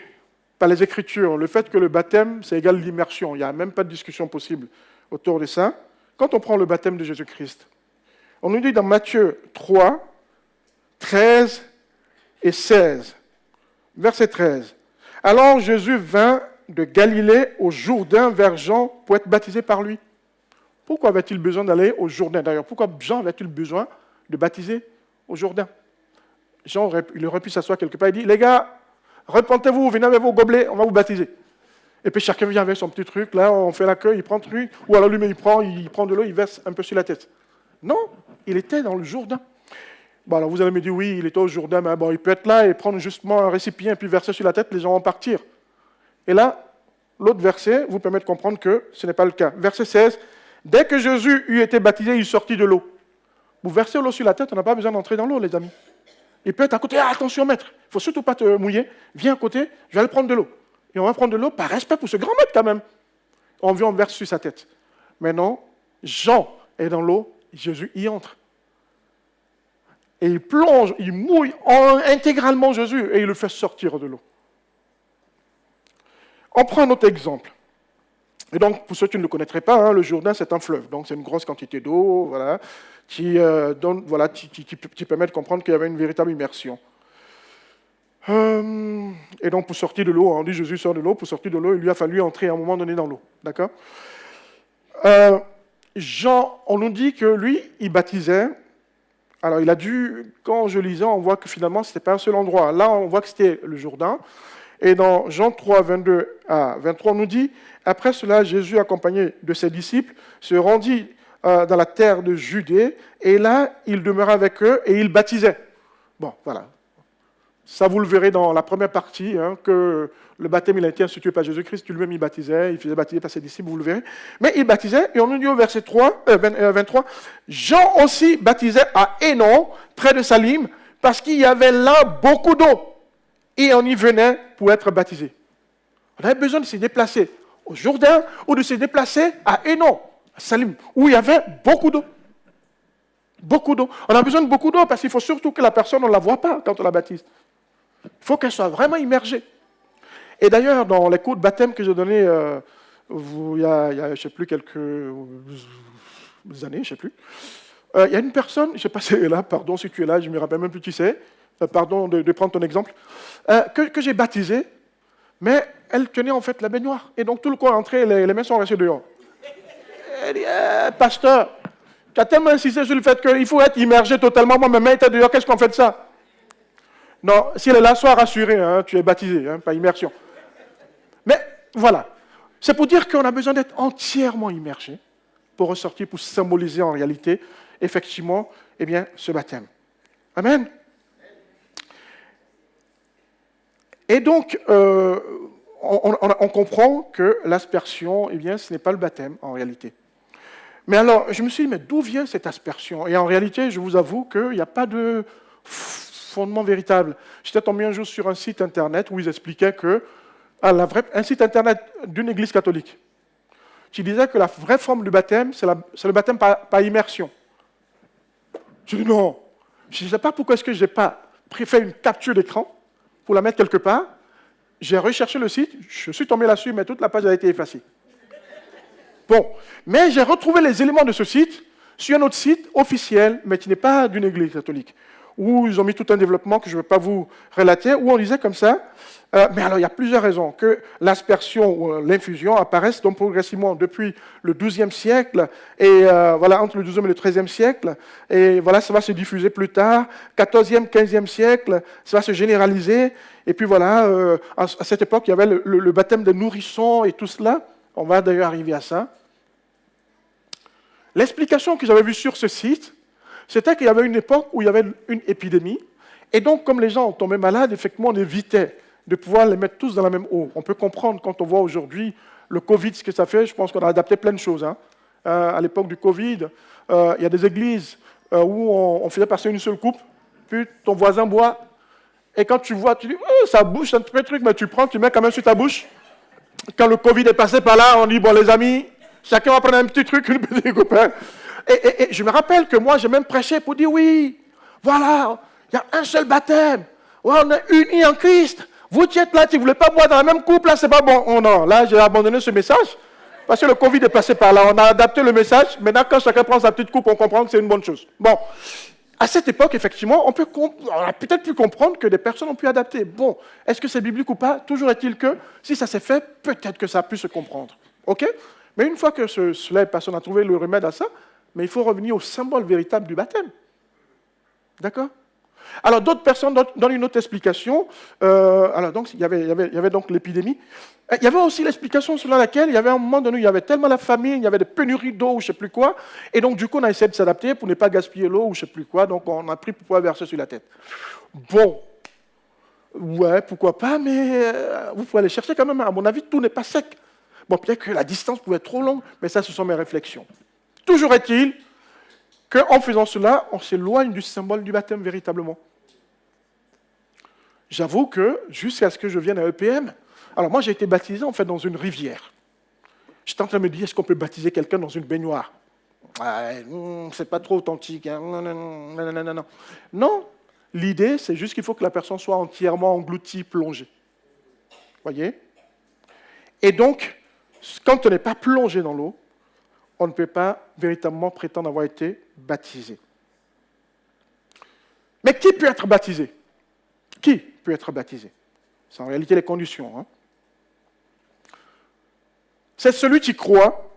par les Écritures, le fait que le baptême, c'est égal à l'immersion. Il n'y a même pas de discussion possible autour de ça. Quand on prend le baptême de Jésus-Christ, on nous dit dans Matthieu 3, 13 et 16, verset 13. Alors Jésus vint de Galilée au Jourdain vers Jean pour être baptisé par lui. Pourquoi avait-il besoin d'aller au Jourdain? D'ailleurs, pourquoi Jean avait-il besoin de baptiser au Jourdain? Jean, il aurait pu s'asseoir quelque part et dire, les gars, repentez-vous, venez avec vos gobelets, on va vous baptiser. Et puis chacun vient avec son petit truc, là, on fait l'accueil, il prend le truc, ou alors lui-même il prend de l'eau, il verse un peu sur la tête. Non, il était dans le Jourdain. Bon, alors vous allez me dire, oui, il était au Jourdain, mais bon, il peut être là et prendre justement un récipient et puis verser sur la tête, les gens vont partir. Et là, l'autre verset vous permet de comprendre que ce n'est pas le cas. Verset 16, dès que Jésus eut été baptisé, il sortit de l'eau. Vous versez l'eau sur la tête, on n'a pas besoin d'entrer dans l'eau, les amis. Il peut être à côté, ah, attention maître, il ne faut surtout pas te mouiller, viens à côté, je vais aller prendre de l'eau. Et on va prendre de l'eau par respect pour ce grand maître quand même. On vient, on verse sur sa tête. Maintenant, Jean est dans l'eau, Jésus y entre. Et il plonge, il mouille intégralement Jésus et il le fait sortir de l'eau. On prend un autre exemple. Et donc, pour ceux qui ne le connaîtraient pas, hein, le Jourdain, c'est un fleuve. Donc, c'est une grosse quantité d'eau voilà, qui permet de comprendre qu'il y avait une véritable immersion. Et donc, pour sortir de l'eau, on dit Jésus sort de l'eau. Pour sortir de l'eau, il lui a fallu entrer à un moment donné dans l'eau. D'accord ? Jean, on nous dit que lui, il baptisait. Alors, il a dû, quand je lisais, on voit que finalement, ce n'était pas un seul endroit. Là, on voit que c'était le Jourdain. Et dans Jean 3, 22 à 23, on nous dit, après cela, Jésus, accompagné de ses disciples, se rendit dans la terre de Judée, et là, il demeura avec eux, et il baptisait. Bon, voilà. Ça, vous le verrez dans la première partie, hein, que le baptême, il a été institué par Jésus-Christ, lui-même, il baptisait, il faisait baptiser par ses disciples, vous le verrez. Mais il baptisait, et on nous dit au verset 23, Jean aussi baptisait à Hénon, près de Salim, parce qu'il y avait là beaucoup d'eau. Et on y venait pour être baptisé. On avait besoin de se déplacer au Jourdain ou de se déplacer à Hénon, à Salim, où il y avait beaucoup d'eau. Beaucoup d'eau. On a besoin de beaucoup d'eau parce qu'il faut surtout que la personne, on ne la voit pas quand on la baptise. Il faut qu'elle soit vraiment immergée. Et d'ailleurs, dans les cours de baptême que j'ai donnés il y a, je ne sais plus, quelques années, je ne sais plus, il y a une personne, je ne sais pas si elle est là, pardon si tu es là, je ne me rappelle même plus qui c'est, pardon de prendre ton exemple, que j'ai baptisé, mais elle tenait en fait la baignoire. Et donc tout le corps est entré, les mains sont restées dehors. Elle dit, pasteur, tu as tellement insisté sur le fait qu'il faut être immergé totalement, moi mes mains étaient dehors, qu'est-ce qu'on fait de ça? Non, si elle est là, sois rassuré, hein, tu es baptisé, hein, pas immersion. Mais voilà, c'est pour dire qu'on a besoin d'être entièrement immergé pour ressortir, pour symboliser en réalité, effectivement, eh bien, ce baptême. Amen. Et donc, on comprend que l'aspersion, eh bien, ce n'est pas le baptême, en réalité. Mais alors, je me suis dit, mais d'où vient cette aspersion? Et en réalité, je vous avoue qu'il n'y a pas de fondement véritable. J'étais tombé un jour sur un site internet où ils expliquaient que, un site internet d'une église catholique, qui disait que la vraie forme du baptême, c'est le baptême par immersion. Je dis non, je ne sais pas pourquoi est-ce que je n'ai pas fait une capture d'écran pour la mettre quelque part. J'ai recherché le site, je suis tombé là-dessus, mais toute la page a été effacée. Bon, mais j'ai retrouvé les éléments de ce site sur un autre site officiel, mais qui n'est pas d'une église catholique, où ils ont mis tout un développement que je ne vais pas vous relater, où on disait comme ça, mais alors il y a plusieurs raisons, que l'aspersion ou l'infusion apparaissent donc progressivement depuis le XIIe siècle, et voilà, entre le XIIe et le XIIIe siècle, et voilà, ça va se diffuser plus tard, XIVe, XVe siècle, ça va se généraliser, et puis voilà, à cette époque, il y avait le baptême des nourrissons et tout cela, on va d'ailleurs arriver à ça. L'explication que j'avais vue sur ce site, c'était qu'il y avait une époque où il y avait une épidémie, et donc comme les gens tombaient malades, effectivement, on évitait de pouvoir les mettre tous dans la même eau. On peut comprendre quand on voit aujourd'hui le Covid, ce que ça fait, je pense qu'on a adapté plein de choses. Hein. À l'époque du Covid, il y a des églises où on faisait passer une seule coupe, puis ton voisin boit, et quand tu vois, tu dis, oh, ça bouche un petit truc, mais tu prends, tu mets quand même sur ta bouche. Quand le Covid est passé par là, on dit, bon les amis, chacun va prendre un petit truc, une petite copain. Et je me rappelle que moi, j'ai même prêché pour dire, oui, voilà, il y a un seul baptême, ouais, on est unis en Christ. Vous qui êtes là, tu ne voulez pas boire dans la même coupe, là, c'est pas bon. Oh non, là, j'ai abandonné ce message, parce que le Covid est passé par là. On a adapté le message. Maintenant, quand chacun prend sa petite coupe, on comprend que c'est une bonne chose. Bon, à cette époque, effectivement, on a peut-être pu comprendre que des personnes ont pu adapter. Bon, est-ce que c'est biblique ou pas? Toujours est-il que, si ça s'est fait, peut-être que ça a pu se comprendre. OK? Mais une fois que cela est passé, on a trouvé le remède à ça, mais il faut revenir au symbole véritable du baptême. D'accord? Alors, d'autres personnes donnent une autre explication. Alors, donc, il y avait donc l'épidémie. Il y avait aussi l'explication selon laquelle, il y avait un moment donné, il y avait tellement la famine, il y avait des pénuries d'eau ou je ne sais plus quoi. Et donc, du coup, on a essayé de s'adapter pour ne pas gaspiller l'eau ou je ne sais plus quoi. Donc, on a pris pour pouvoir verser sur la tête. Bon, ouais, pourquoi pas, mais vous pouvez aller chercher quand même. À mon avis, tout n'est pas sec. Bon, peut-être que la distance pouvait être trop longue, mais ça, ce sont mes réflexions. Toujours est-il qu'en faisant cela, on s'éloigne du symbole du baptême véritablement. J'avoue que, jusqu'à ce que je vienne à EPM, alors moi j'ai été baptisé en fait dans une rivière. J'étais en train de me dire, est-ce qu'on peut baptiser quelqu'un dans une baignoire? C'est pas trop authentique. Hein. Non. Non, l'idée c'est juste qu'il faut que la personne soit entièrement engloutie, plongée. Voyez? Et donc, quand on n'est pas plongé dans l'eau, on ne peut pas véritablement prétendre avoir été baptisé. Mais qui peut être baptisé? Qui peut être baptisé? C'est en réalité les conditions. Hein. C'est celui qui croit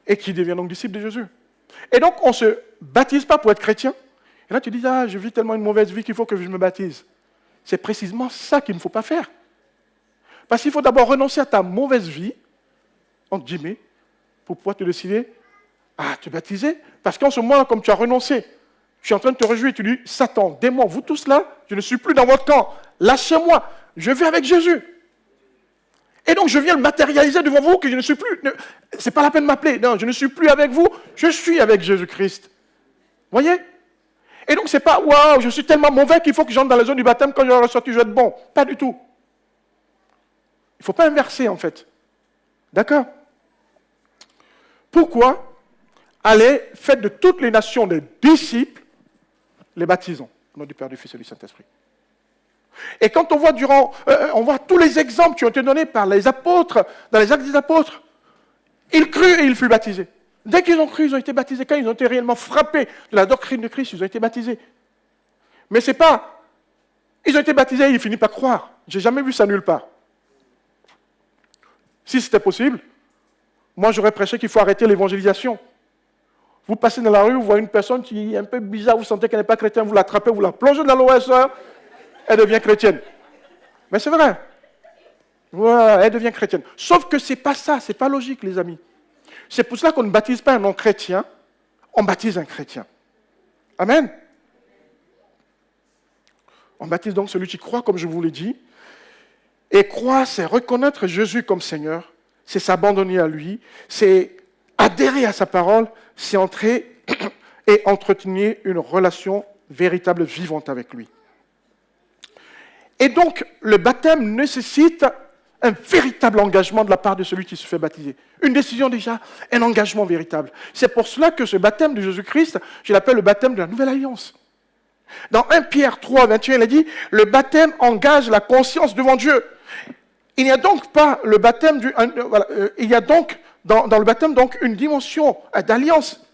et qui devient donc disciple de Jésus. Et donc, on ne se baptise pas pour être chrétien. Et là, tu dis, je vis tellement une mauvaise vie qu'il faut que je me baptise. C'est précisément ça qu'il ne faut pas faire. Parce qu'il faut d'abord renoncer à ta mauvaise vie, entre guillemets, pour pouvoir te décider à te baptiser. Parce qu'en ce moment, comme tu as renoncé, tu es en train de te réjouir, tu dis, Satan, démon, vous tous là, je ne suis plus dans votre camp, lâchez-moi, je vais avec Jésus. Et donc je viens le matérialiser devant vous que je ne suis plus, c'est pas la peine de m'appeler, non, je ne suis plus avec vous, je suis avec Jésus-Christ. Voyez? Et donc c'est pas, waouh, je suis tellement mauvais qu'il faut que j'entre dans la zone du baptême, quand je vais ressortir, je vais être bon. Pas du tout. Il ne faut pas inverser en fait. D'accord? Pourquoi? Allez, faites de toutes les nations des disciples, les baptisons, au nom du Père, du Fils et du Saint-Esprit. Et quand on voit on voit tous les exemples qui ont été donnés par les apôtres, dans les actes des apôtres, ils crurent et ils furent baptisés. Dès qu'ils ont cru, ils ont été baptisés. Quand ils ont été réellement frappés de la doctrine de Christ, ils ont été baptisés. Mais c'est pas, ils ont été baptisés et ils finissent par croire. J'ai jamais vu ça nulle part. Si c'était possible, moi j'aurais prêché qu'il faut arrêter l'évangélisation. Vous passez dans la rue, vous voyez une personne qui est un peu bizarre, vous sentez qu'elle n'est pas chrétienne, vous l'attrapez, vous la plongez dans l'OSE, elle devient chrétienne. Mais c'est vrai. Ouais, elle devient chrétienne. Sauf que ce n'est pas ça, ce n'est pas logique, les amis. C'est pour cela qu'on ne baptise pas un non-chrétien, on baptise un chrétien. Amen. On baptise donc celui qui croit, comme je vous l'ai dit. Et croire, c'est reconnaître Jésus comme Seigneur, c'est s'abandonner à lui, c'est adhérer à sa parole, c'est entrer et entretenir une relation véritable, vivante avec lui. Et donc, le baptême nécessite un véritable engagement de la part de celui qui se fait baptiser. Une décision déjà, un engagement véritable. C'est pour cela que ce baptême de Jésus-Christ, je l'appelle le baptême de la Nouvelle Alliance. Dans 1 Pierre 3, 21, il a dit, le baptême engage la conscience devant Dieu. Il n'y a donc pas le baptême il y a donc dans le baptême donc une dimension d'alliance.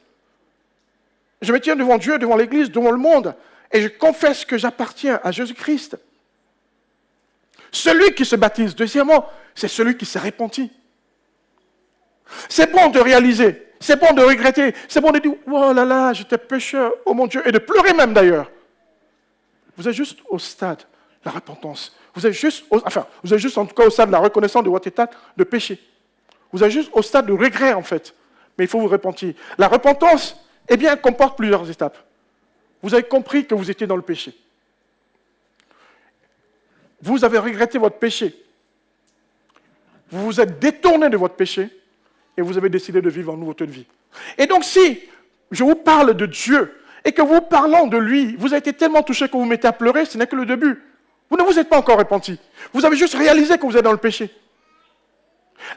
Je me tiens devant Dieu, devant l'Église, devant le monde, et je confesse que j'appartiens à Jésus-Christ. Celui qui se baptise, deuxièmement, c'est celui qui s'est repenti. C'est bon de réaliser, c'est bon de regretter, c'est bon de dire « Oh là là, j'étais pécheur, oh mon Dieu », et de pleurer même d'ailleurs. Vous êtes juste au stade de la repentance. Vous êtes juste en tout cas au stade de la reconnaissance de votre état de péché. Vous êtes juste au stade de regret en fait. Mais il faut vous repentir. La repentance, eh bien, comporte plusieurs étapes. Vous avez compris que vous étiez dans le péché. Vous avez regretté votre péché. Vous vous êtes détourné de votre péché et vous avez décidé de vivre en nouveauté de vie. Et donc si je vous parle de Dieu et que vous parlant de lui, vous avez été tellement touché que vous vous mettez à pleurer, ce n'est que le début. Vous ne vous êtes pas encore repenti. Vous avez juste réalisé que vous êtes dans le péché.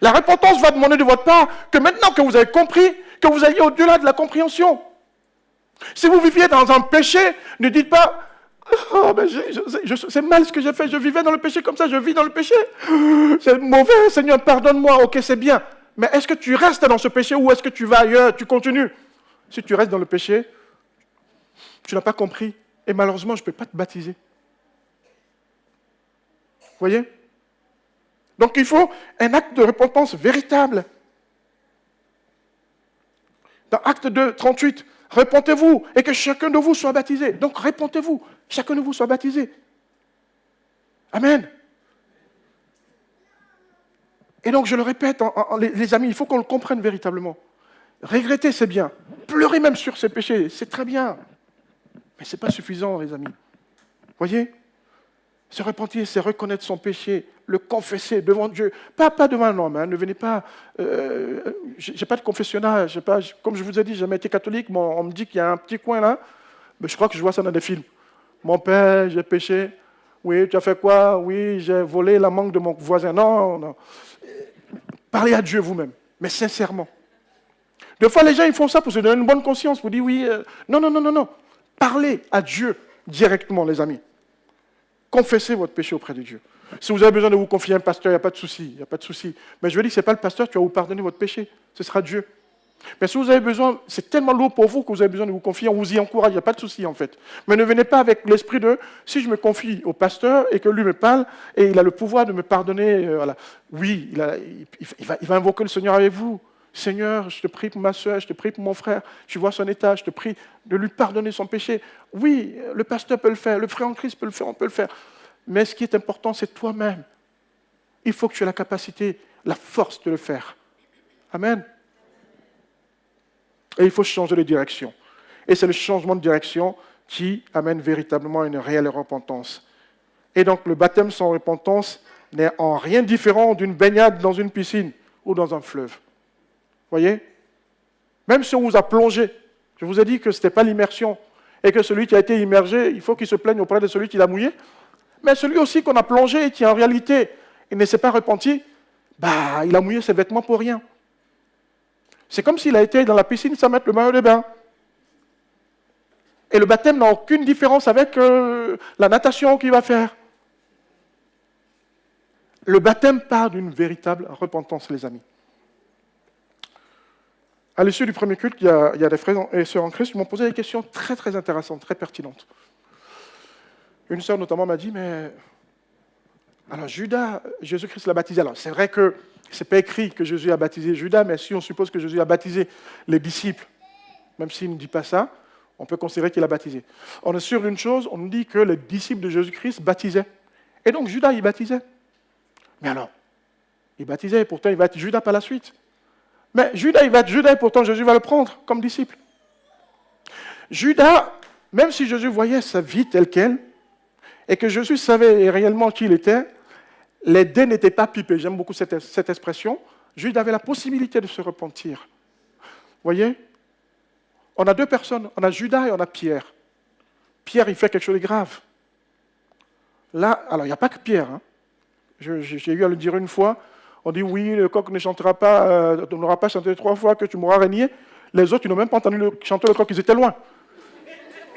La repentance va demander de votre part que maintenant que vous avez compris, que vous alliez au-delà de la compréhension. Si vous viviez dans un péché, ne dites pas « Oh, ben c'est mal ce que j'ai fait, je vivais dans le péché comme ça, je vis dans le péché. C'est mauvais, Seigneur, pardonne-moi, ok, c'est bien. » Mais est-ce que tu restes dans ce péché ou est-ce que tu vas ailleurs, tu continues? Si tu restes dans le péché, tu n'as pas compris. Et malheureusement, je ne peux pas te baptiser. Vous voyez? Donc il faut un acte de repentance véritable. Dans Acte 2, 38, Repentez-vous et que chacun de vous soit baptisé. Donc, repentez-vous, chacun de vous soit baptisé. Amen. Et donc, je le répète, les amis, il faut qu'on le comprenne véritablement. Regretter, c'est bien. Pleurer même sur ses péchés, c'est très bien. Mais ce n'est pas suffisant, les amis. Voyez ? Se repentir, c'est reconnaître son péché, le confesser devant Dieu. Pas devant un homme, hein, ne venez pas... je n'ai pas de confessionnal, comme je vous ai dit, j'ai jamais été catholique, mais on me dit qu'il y a un petit coin là, mais je crois que je vois ça dans des films. Mon père, j'ai péché. Oui, tu as fait quoi? Oui, j'ai volé la mangue de mon voisin. Non, non. Parlez à Dieu vous-même, mais sincèrement. Des fois, les gens ils font ça pour se donner une bonne conscience, pour dire oui. Non, non, non, non, non. Parlez à Dieu directement, les amis. Confessez votre péché auprès de Dieu. Si vous avez besoin de vous confier à un pasteur, il n'y a pas de souci, il n'y a pas de souci. Mais je veux dire, ce n'est pas le pasteur qui va vous pardonner votre péché, ce sera Dieu. Mais si vous avez besoin, c'est tellement lourd pour vous que vous avez besoin de vous confier, on vous y encourage, il n'y a pas de souci en fait. Mais ne venez pas avec l'esprit de, si je me confie au pasteur et que lui me parle, et il a le pouvoir de me pardonner, voilà. Oui, il va invoquer le Seigneur avec vous. Seigneur, je te prie pour ma soeur, je te prie pour mon frère, tu vois son état, je te prie de lui pardonner son péché. Oui, le pasteur peut le faire, le frère en Christ peut le faire, on peut le faire. Mais ce qui est important, c'est toi-même. Il faut que tu aies la capacité, la force de le faire. Amen. Et il faut changer de direction. Et c'est le changement de direction qui amène véritablement à une réelle repentance. Et donc le baptême sans repentance n'est en rien différent d'une baignade dans une piscine ou dans un fleuve. Voyez ? Même si on vous a plongé, je vous ai dit que ce n'était pas l'immersion, et que celui qui a été immergé, il faut qu'il se plaigne auprès de celui qui l'a mouillé. Mais celui aussi qu'on a plongé et qui en réalité il ne s'est pas repenti, il a mouillé ses vêtements pour rien. C'est comme s'il a été dans la piscine sans mettre le maillot de bain. Et le baptême n'a aucune différence avec la natation qu'il va faire. Le baptême part d'une véritable repentance, les amis. À l'issue du premier culte, il y a des frères et sœurs en Christ qui m'ont posé des questions très très intéressantes, très pertinentes. Une sœur notamment m'a dit, mais alors Judas, Jésus-Christ l'a baptisé. Alors c'est vrai que ce n'est pas écrit que Jésus a baptisé Judas, mais si on suppose que Jésus a baptisé les disciples, même s'il ne dit pas ça, on peut considérer qu'il a baptisé. On est sûr d'une chose, on nous dit que les disciples de Jésus-Christ baptisaient. Et donc Judas, il baptisait. Mais alors, il baptisait et pourtant il va être Judas par la suite. Mais Judas, il va être Judas et pourtant Jésus va le prendre comme disciple. Judas, même si Jésus voyait sa vie telle qu'elle, et que Jésus savait réellement qui il était, les dés n'étaient pas pipés. J'aime beaucoup cette expression. Judas avait la possibilité de se repentir. Vous voyez ? On a deux personnes, on a Judas et on a Pierre. Pierre, il fait quelque chose de grave. Là, alors il n'y a pas que Pierre. Hein. J'ai eu à le dire une fois. On dit oui, le coq ne chantera pas, n'aura pas chanté 3 fois que tu m'auras régné. Les autres, ils n'ont même pas entendu chanter le coq, ils étaient loin.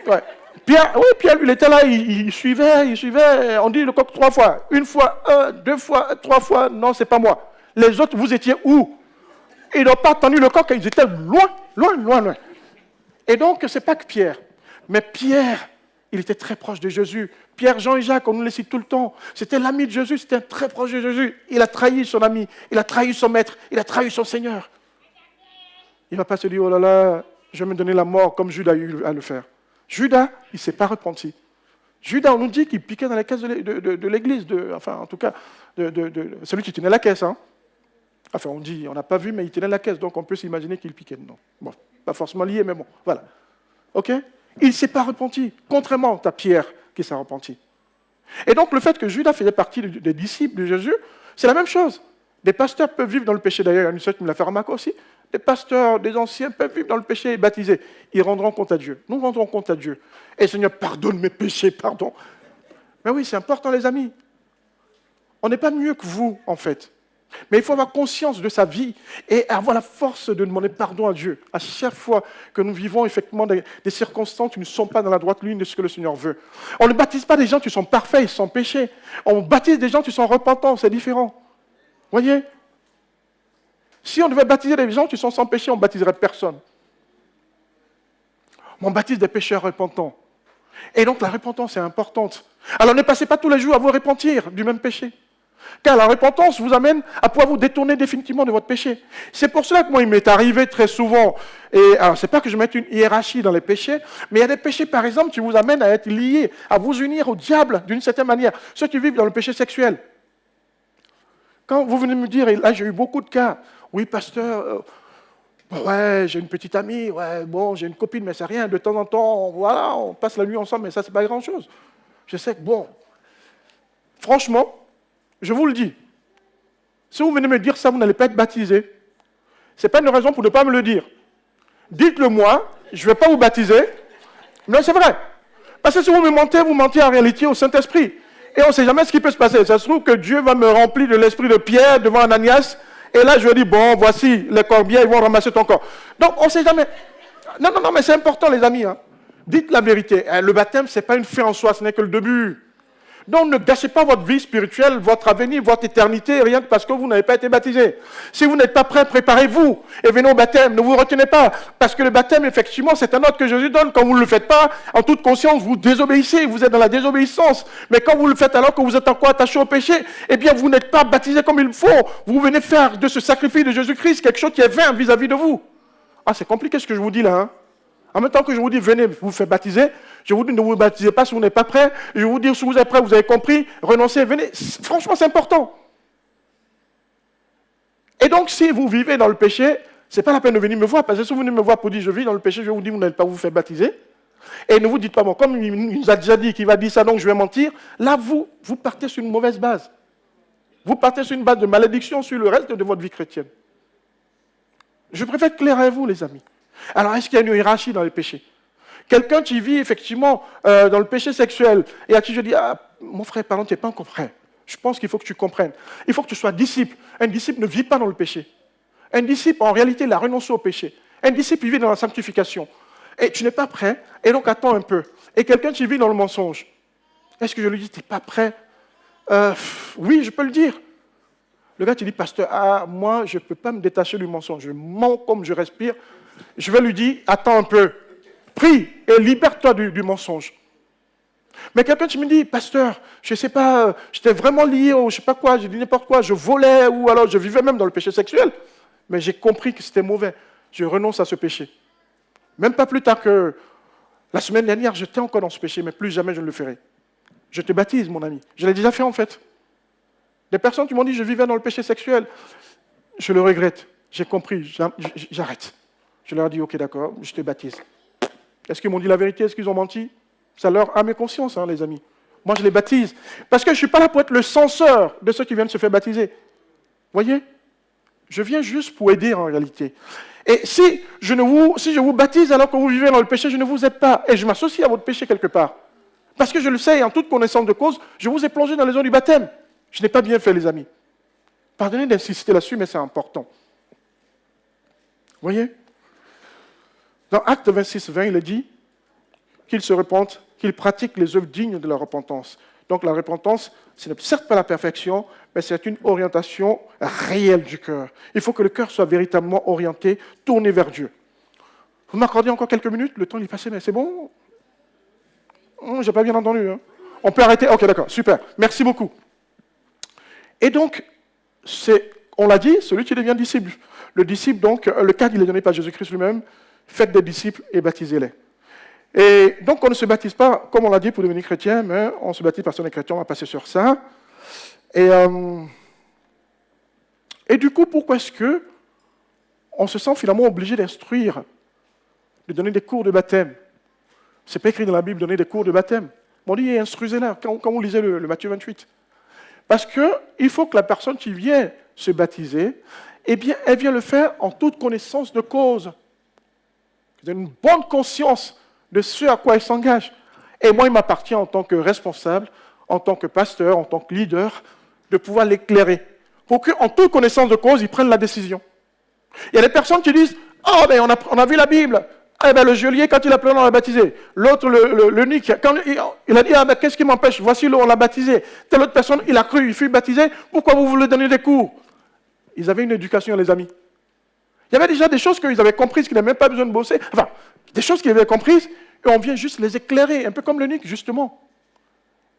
Ouais. Pierre, lui, il était là, il suivait. On dit le coq 3 fois. 1 fois, 2 fois, 3 fois. Non, c'est pas moi. Les autres, vous étiez où? Ils n'ont pas entendu le coq, ils étaient loin. Et donc, ce n'est pas que Pierre. Mais Pierre, il était très proche de Jésus. Pierre, Jean et Jacques, on nous les cite tout le temps. C'était l'ami de Jésus, c'était très proche de Jésus. Il a trahi son ami, il a trahi son maître, il a trahi son Seigneur. Il ne va pas se dire, oh là là, je vais me donner la mort comme Judas a eu à le faire. Judas, il ne s'est pas repenti. Judas, on nous dit qu'il piquait dans la caisse de l'église, enfin en tout cas, celui qui tenait la caisse. Hein. Enfin, on dit, on n'a pas vu, mais il tenait la caisse, donc on peut s'imaginer qu'il piquait dedans. Bon, pas forcément lié, mais bon, voilà. Ok ? Il ne s'est pas repenti, contrairement à Pierre qui s'est repenti. Et donc, le fait que Judas faisait partie des disciples de Jésus, c'est la même chose. Des pasteurs peuvent vivre dans le péché, d'ailleurs, il y a une sœur qui me l'a fait remarquer aussi. Des pasteurs, des anciens peuvent vivre dans le péché et baptiser. Ils rendront compte à Dieu. Nous rendrons compte à Dieu. Et Seigneur, pardonne mes péchés, pardon. Mais oui, c'est important, les amis. On n'est pas mieux que vous, en fait. Mais il faut avoir conscience de sa vie et avoir la force de demander pardon à Dieu. À chaque fois que nous vivons effectivement des circonstances qui ne sont pas dans la droite ligne de ce que le Seigneur veut. On ne baptise pas des gens qui sont parfaits, sans péché. On baptise des gens qui sont repentants, c'est différent. Voyez ? Si on devait baptiser des gens qui sont sans péché, on ne baptiserait personne. Mais on baptise des pécheurs repentants. Et donc la repentance est importante. Alors ne passez pas tous les jours à vous repentir du même péché. Car la repentance vous amène à pouvoir vous détourner définitivement de votre péché. C'est pour cela que moi, il m'est arrivé très souvent, et alors c'est pas que je mette une hiérarchie dans les péchés, mais il y a des péchés, par exemple, qui vous amènent à être liés, à vous unir au diable d'une certaine manière. Ceux qui vivent dans le péché sexuel. Quand vous venez me dire, et là j'ai eu beaucoup de cas, oui pasteur, ouais, j'ai une petite amie, ouais, bon, j'ai une copine, mais c'est rien, de temps en temps, voilà, on passe la nuit ensemble, mais ça, c'est pas grand-chose. Je sais que, bon, franchement, je vous le dis, si vous venez me dire ça, vous n'allez pas être baptisé. Ce n'est pas une raison pour ne pas me le dire. Dites-le moi, je ne vais pas vous baptiser. Mais c'est vrai. Parce que si vous mentez en réalité au Saint-Esprit. Et on ne sait jamais ce qui peut se passer. Ça se trouve que Dieu va me remplir de l'esprit de Pierre devant Ananias. Et là, je dis, bon, voici les corbiers, ils vont ramasser ton corps. Donc, on ne sait jamais. Non, mais c'est important, les amis. Hein. Dites la vérité. Le baptême, ce n'est pas une fin en soi, ce n'est que le début. Donc, ne gâchez pas votre vie spirituelle, votre avenir, votre éternité, rien que parce que vous n'avez pas été baptisé. Si vous n'êtes pas prêt, préparez-vous et venez au baptême. Ne vous retenez pas. Parce que le baptême, effectivement, c'est un ordre que Jésus donne. Quand vous ne le faites pas, en toute conscience, vous désobéissez. Vous êtes dans la désobéissance. Mais quand vous le faites alors que vous êtes encore attaché au péché, eh bien, vous n'êtes pas baptisé comme il faut. Vous venez faire de ce sacrifice de Jésus-Christ quelque chose qui est vain vis-à-vis de vous. Ah, c'est compliqué ce que je vous dis là, hein. En même temps que je vous dis, venez vous faire baptiser, je vous dis, ne vous baptisez pas si vous n'êtes pas prêt. Je vous dis, si vous êtes prêt, vous avez compris, renoncez, venez. Franchement, c'est important. Et donc, si vous vivez dans le péché, ce n'est pas la peine de venir me voir, parce que si vous venez me voir pour dire, je vis dans le péché, je vous dis, vous n'allez pas vous faire baptiser. Et ne vous dites pas, bon, comme il nous a déjà dit qu'il va dire ça, donc je vais mentir. Là, vous partez sur une mauvaise base. Vous partez sur une base de malédiction sur le reste de votre vie chrétienne. Je préfère être clair avec vous, les amis. Alors, est-ce qu'il y a une hiérarchie dans les péchés? Quelqu'un qui vit effectivement dans le péché sexuel et à qui je dis, ah, mon frère, pardon, tu n'es pas encore prêt. Je pense qu'il faut que tu comprennes. Il faut que tu sois disciple. Un disciple ne vit pas dans le péché. Un disciple, en réalité, il a renoncé au péché. Un disciple, il vit dans la sanctification. Et tu n'es pas prêt, et donc attends un peu. Et quelqu'un qui vit dans le mensonge, est-ce que je lui dis, tu n'es pas prêt? Oui, je peux le dire. Le gars, tu dis, pasteur, ah, moi, je ne peux pas me détacher du mensonge. Je mens comme je respire. Je vais lui dire, attends un peu, prie et libère-toi du mensonge. Mais quelqu'un qui me dit, pasteur, je ne sais pas, j'étais vraiment lié au je ne sais pas quoi, j'ai dit n'importe quoi, je volais ou alors je vivais même dans le péché sexuel. Mais j'ai compris que c'était mauvais. Je renonce à ce péché. Même pas plus tard que la semaine dernière, j'étais encore dans ce péché, mais plus jamais je ne le ferai. Je te baptise, mon ami. Je l'ai déjà fait en fait. Des personnes qui m'ont dit, je vivais dans le péché sexuel. Je le regrette. J'ai compris, j'arrête. Je leur ai dit, ok, d'accord, je te baptise. Est-ce qu'ils m'ont dit la vérité? Est-ce qu'ils ont menti? Ça leur a mes consciences, hein, les amis. Moi, je les baptise. Parce que je ne suis pas là pour être le censeur de ceux qui viennent se faire baptiser. Voyez? Je viens juste pour aider en réalité. Et si je vous baptise alors que vous vivez dans le péché, je ne vous aide pas. Et je m'associe à votre péché quelque part. Parce que je le sais, en toute connaissance de cause, je vous ai plongé dans les eaux du baptême. Je n'ai pas bien fait, les amis. Pardonnez d'insister là-dessus, mais c'est important. Voyez? Dans Acte 26, 20, il est dit qu'ils se repentent, qu'ils pratiquent les œuvres dignes de la repentance. Donc la repentance, ce n'est certes pas la perfection, mais c'est une orientation réelle du cœur. Il faut que le cœur soit véritablement orienté, tourné vers Dieu. Vous m'accordez encore quelques minutes? Le temps est passé, mais c'est bon? Je n'ai pas bien entendu. Hein. On peut arrêter? Ok, d'accord, super. Merci beaucoup. Et donc, on l'a dit, celui qui devient disciple. Le disciple, donc, le cadre, il est donné par Jésus-Christ lui-même. Faites des disciples et baptisez-les. Et donc, on ne se baptise pas, comme on l'a dit, pour devenir chrétien, mais on se baptise parce qu'on est chrétien, on va passer sur ça. Et du coup, pourquoi est-ce qu'on se sent finalement obligé d'instruire, de donner des cours de baptême? Ce n'est pas écrit dans la Bible, donner des cours de baptême. On dit, instruisez-la, quand vous lisez le Matthieu 28. Parce qu'il faut que la personne qui vient se baptiser, eh bien, elle vient le faire en toute connaissance de cause. Elle a une bonne conscience de ce à quoi elle s'engage. Et moi, il m'appartient en tant que responsable, en tant que pasteur, en tant que leader, de pouvoir l'éclairer. Pour qu'en toute connaissance de cause, ils prennent la décision. Il y a des personnes qui disent, « Oh, ben on a vu la Bible. Eh ben, le geôlier, quand il a pleuré, on l'a baptisé. L'autre, le Nick, quand il a dit, ah ben, qu'est-ce qui m'empêche? Voici, on l'a baptisé. Telle autre personne, il a cru, il fut baptisé. Pourquoi vous voulez donner des cours? » Ils avaient une éducation, les amis. Il y avait déjà des choses qu'ils avaient comprises, qu'ils n'avaient même pas besoin de bosser. Enfin, des choses qu'ils avaient comprises, et on vient juste les éclairer, un peu comme le Nick, justement.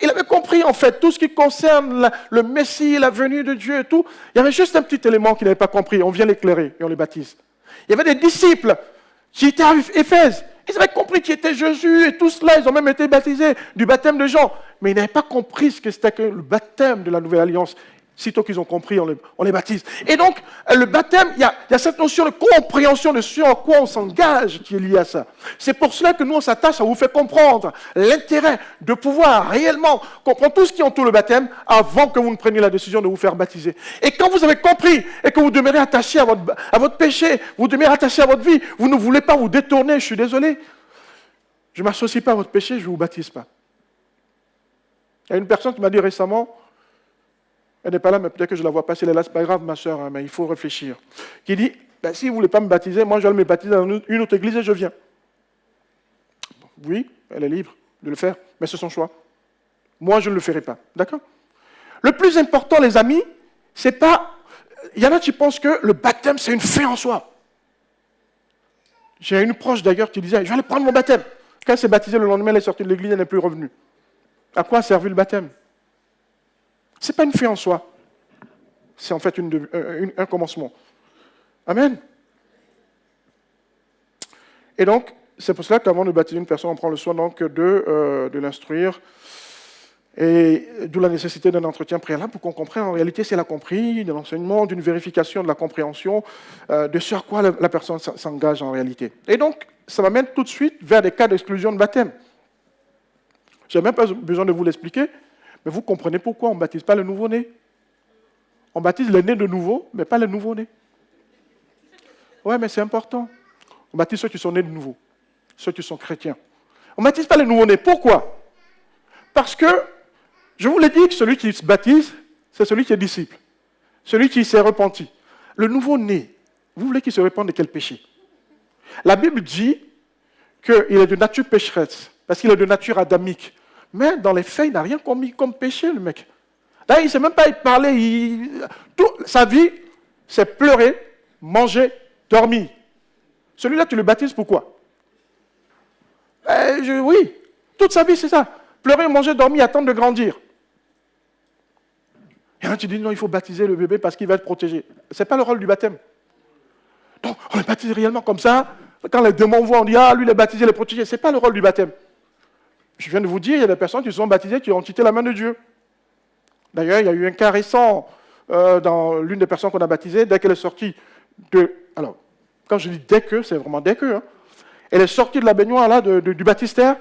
Il avait compris, en fait, tout ce qui concerne le Messie, la venue de Dieu et tout. Il y avait juste un petit élément qu'il n'avait pas compris. On vient l'éclairer et on les baptise. Il y avait des disciples qui étaient à Éphèse. Ils avaient compris qui était Jésus et tout cela. Ils ont même été baptisés du baptême de Jean. Mais ils n'avaient pas compris ce que c'était que le baptême de la Nouvelle Alliance. Sitôt qu'ils ont compris, on les baptise. Et donc, le baptême, il y a cette notion de compréhension de ce en quoi on s'engage qui est liée à ça. C'est pour cela que nous, on s'attache à vous faire comprendre l'intérêt de pouvoir réellement comprendre tout ce qui entoure le baptême avant que vous ne preniez la décision de vous faire baptiser. Et quand vous avez compris et que vous demeurez attaché à votre péché, vous demeurez attaché à votre vie, vous ne voulez pas vous détourner, je suis désolé. Je ne m'associe pas à votre péché, je ne vous baptise pas. Il y a une personne qui m'a dit récemment, elle n'est pas là, mais peut-être que je ne la vois pas. Si elle est là, ce n'est pas grave, ma soeur, hein, mais il faut réfléchir. Qui dit, ben, si vous ne voulez pas me baptiser, moi je vais me baptiser dans une autre église et je viens. Oui, elle est libre de le faire, mais c'est son choix. Moi, je ne le ferai pas. D'accord? Le plus important, les amis, c'est pas... Il y en a qui pensent que le baptême, c'est une fin en soi. J'ai une proche d'ailleurs qui disait, je vais aller prendre mon baptême. Quand elle s'est baptisée, le lendemain, elle est sortie de l'église, elle n'est plus revenue. À quoi a servi le baptême? Ce n'est pas une fin en soi. C'est en fait un commencement. Amen. Et donc, c'est pour cela qu'avant de baptiser une personne, on prend le soin donc de l'instruire. Et d'où la nécessité d'un entretien préalable pour qu'on comprenne en réalité si elle a compris, de l'enseignement, d'une vérification de la compréhension, de ce à quoi la personne s'engage en réalité. Et donc, ça m'amène tout de suite vers des cas d'exclusion de baptême. Je n'ai même pas besoin de vous l'expliquer. Mais vous comprenez pourquoi on ne baptise pas le nouveau-né. On baptise les nés de nouveau, mais pas les nouveaux-nés. Ouais, mais c'est important. On baptise ceux qui sont nés de nouveau, ceux qui sont chrétiens. On ne baptise pas les nouveaux-nés. Pourquoi? Parce que, je vous l'ai dit que celui qui se baptise, c'est celui qui est disciple. Celui qui s'est repenti. Le nouveau-né, vous voulez qu'il se répande de quel péché? La Bible dit qu'il est de nature pécheresse, parce qu'il est de nature adamique. Mais dans les faits, il n'a rien commis comme péché, le mec. Là, il ne sait même pas parler. Sa vie, c'est pleurer, manger, dormir. Celui-là, tu le baptises pourquoi? Oui, toute sa vie, c'est ça. Pleurer, manger, dormir, attendre de grandir. Et là, tu dis, non, il faut baptiser le bébé parce qu'il va être protégé. Ce n'est pas le rôle du baptême. Donc, on le baptise réellement comme ça. Quand les démons voient, on dit, ah, lui, il est baptisé, il est protégé. Ce n'est pas le rôle du baptême. Je viens de vous dire, il y a des personnes qui se sont baptisées qui ont quitté la main de Dieu. D'ailleurs, il y a eu un cas récent dans l'une des personnes qu'on a baptisées, dès qu'elle est sortie de... Alors, quand je dis dès que, c'est vraiment dès que. Hein, elle est sortie de la baignoire là, du baptistère.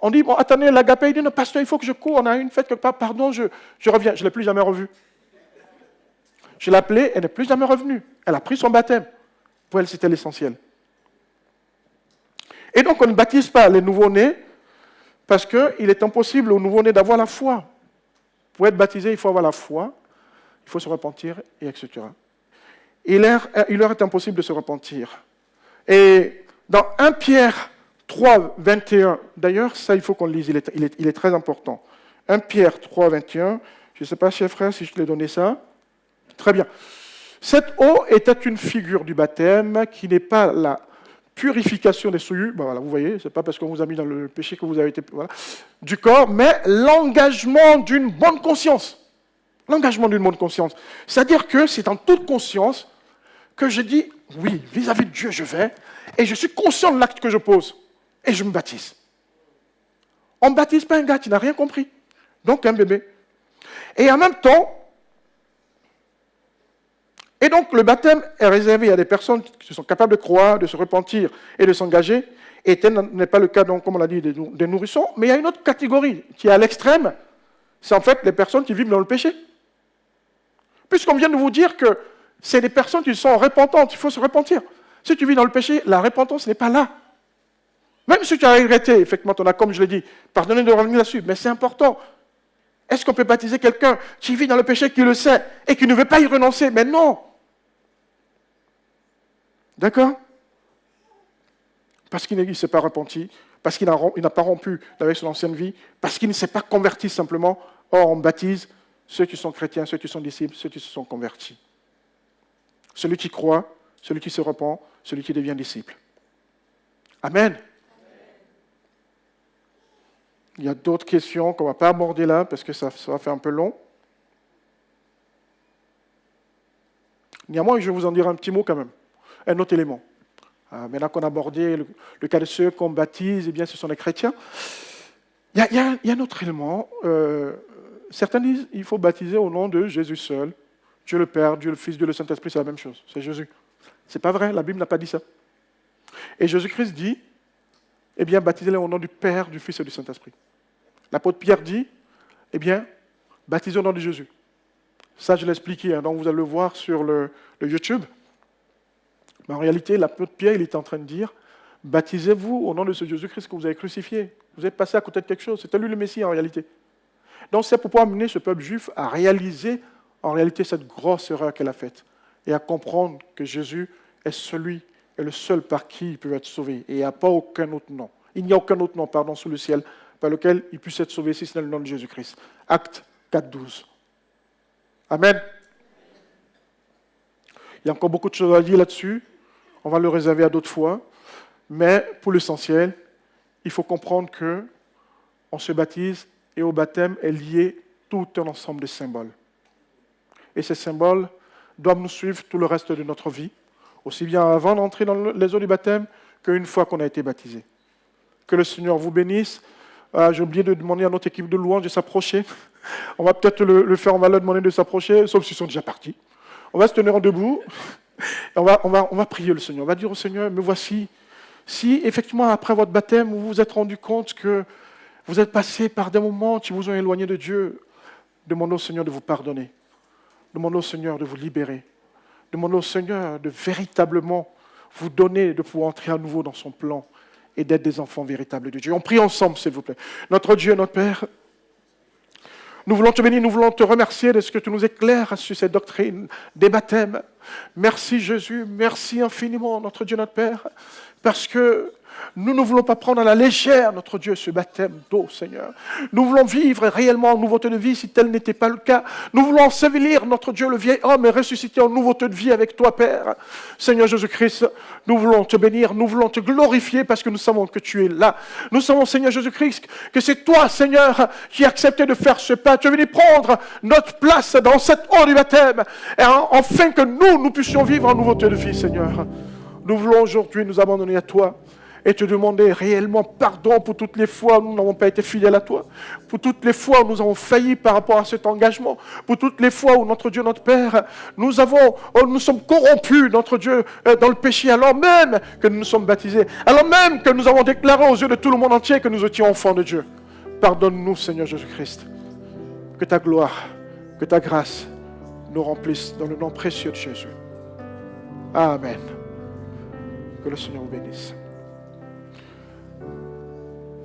On dit, bon, attendez, l'agapé, il dit, non, pasteur, il faut que je cours, on a une fête quelque part, pardon, je reviens. Je ne l'ai plus jamais revue. Je l'ai appelée, elle n'est plus jamais revenue. Elle a pris son baptême. Pour elle, c'était l'essentiel. Et donc, on ne baptise pas les nouveau-nés parce qu'il est impossible aux nouveau-nés d'avoir la foi. Pour être baptisé, il faut avoir la foi, il faut se repentir, et etc. Il leur est impossible de se repentir. Et dans 1 Pierre 3, 21, d'ailleurs, ça, il faut qu'on le lise, il est très important. 1 Pierre 3, 21, je ne sais pas, chers frères, si je te l'ai donné ça. Très bien. Cette eau était une figure du baptême qui n'est pas la purification des souillures, ben voilà, vous voyez, ce n'est pas parce qu'on vous a mis dans le péché que vous avez été voilà, du corps, mais l'engagement d'une bonne conscience. L'engagement d'une bonne conscience. C'est-à-dire que c'est en toute conscience que je dis, oui, vis-à-vis de Dieu, je vais, et je suis conscient de l'acte que je pose, et je me baptise. On ne baptise pas un gars qui n'a rien compris, donc un bébé. Et en même temps, et donc, le baptême est réservé à des personnes qui sont capables de croire, de se repentir et de s'engager. Et tel n'est pas le cas, donc, comme on l'a dit, des nourrissons. Mais il y a une autre catégorie qui est à l'extrême. C'est en fait les personnes qui vivent dans le péché. Puisqu'on vient de vous dire que c'est des personnes qui sont repentantes. Il faut se repentir. Si tu vis dans le péché, la repentance n'est pas là. Même si tu as regretté, effectivement, ton acte, comme je l'ai dit, pardonnez de revenir là-dessus, mais c'est important. Est-ce qu'on peut baptiser quelqu'un qui vit dans le péché, qui le sait, et qui ne veut pas y renoncer? Mais non. D'accord? Parce qu'il ne s'est pas repenti, parce qu'il n'a pas rompu avec son ancienne vie, parce qu'il ne s'est pas converti simplement. Or, on baptise ceux qui sont chrétiens, ceux qui sont disciples, ceux qui se sont convertis. Celui qui croit, celui qui se repent, celui qui devient disciple. Amen. Il y a d'autres questions qu'on ne va pas aborder là parce que ça va faire un peu long. Néanmoins, je vais vous en dire un petit mot quand même. Un autre élément. Maintenant qu'on a abordé le cas de ceux qu'on baptise, eh bien, ce sont les chrétiens. Il y a un autre élément. Certains disent qu'il faut baptiser au nom de Jésus seul. Dieu le Père, Dieu le Fils, Dieu le Saint-Esprit, c'est la même chose. C'est Jésus. Ce n'est pas vrai, la Bible n'a pas dit ça. Et Jésus-Christ dit, eh bien, baptisez-les au nom du Père, du Fils et du Saint-Esprit. L'apôtre Pierre dit, eh bien, baptisez au nom de Jésus. Ça, je l'ai expliqué, donc vous allez le voir sur le YouTube. Mais en réalité, l'apôtre Pierre, il est en train de dire, baptisez-vous au nom de ce Jésus-Christ que vous avez crucifié. Vous êtes passé à côté de quelque chose. C'était lui le Messie en réalité. Donc c'est pour pouvoir amener ce peuple juif à réaliser en réalité cette grosse erreur qu'elle a faite et à comprendre que Jésus est celui et le seul par qui il peut être sauvé. Et il n'y a pas aucun autre nom. Il n'y a aucun autre nom, sous le ciel par lequel il puisse être sauvé si ce n'est le nom de Jésus-Christ. Acte 4.12. Amen. Il y a encore beaucoup de choses à dire là-dessus. On va le réserver à d'autres fois. Mais pour l'essentiel, il faut comprendre qu'on se baptise et au baptême est lié tout un ensemble de symboles. Et ces symboles doivent nous suivre tout le reste de notre vie, aussi bien avant d'entrer dans les eaux du baptême qu'une fois qu'on a été baptisé. Que le Seigneur vous bénisse. J'ai oublié de demander à notre équipe de louange de s'approcher. On va peut-être le faire, on va leur demander de s'approcher, sauf s'ils sont déjà partis. On va se tenir en debout. Et on va prier le Seigneur. On va dire au Seigneur, me voici. Si effectivement, après votre baptême, vous vous êtes rendu compte que vous êtes passé par des moments qui vous ont éloigné de Dieu, demandez au Seigneur de vous pardonner. Demandez au Seigneur de vous libérer. Demandez au Seigneur de véritablement vous donner, de pouvoir entrer à nouveau dans son plan et d'être des enfants véritables de Dieu. On prie ensemble, s'il vous plaît. Notre Dieu, notre Père, nous voulons te bénir, nous voulons te remercier de ce que tu nous éclaires sur cette doctrine des baptêmes. Merci Jésus, merci infiniment, notre Dieu, notre Père, parce que nous ne voulons pas prendre à la légère, notre Dieu, ce baptême d'eau, Seigneur. Nous voulons vivre réellement en nouveauté de vie, si tel n'était pas le cas. Nous voulons ensevelir, notre Dieu, le vieil homme et ressusciter en nouveauté de vie avec toi, Père. Seigneur Jésus-Christ, nous voulons te bénir, nous voulons te glorifier parce que nous savons que tu es là. Nous savons, Seigneur Jésus-Christ, que c'est toi, Seigneur, qui as accepté de faire ce pas. Tu es venu prendre notre place dans cette eau du baptême, afin que nous puissions vivre en nouveauté de vie, Seigneur. Nous voulons aujourd'hui nous abandonner à toi et te demander réellement pardon pour toutes les fois où nous n'avons pas été fidèles à toi, pour toutes les fois où nous avons failli par rapport à cet engagement, pour toutes les fois où, notre Dieu, notre Père, nous sommes corrompus, notre Dieu, dans le péché, alors même que nous nous sommes baptisés, alors même que nous avons déclaré aux yeux de tout le monde entier que nous étions enfants de Dieu. Pardonne-nous, Seigneur Jésus-Christ, que ta gloire, que ta grâce nous remplisse dans le nom précieux de Jésus. Amen. Que le Seigneur vous bénisse.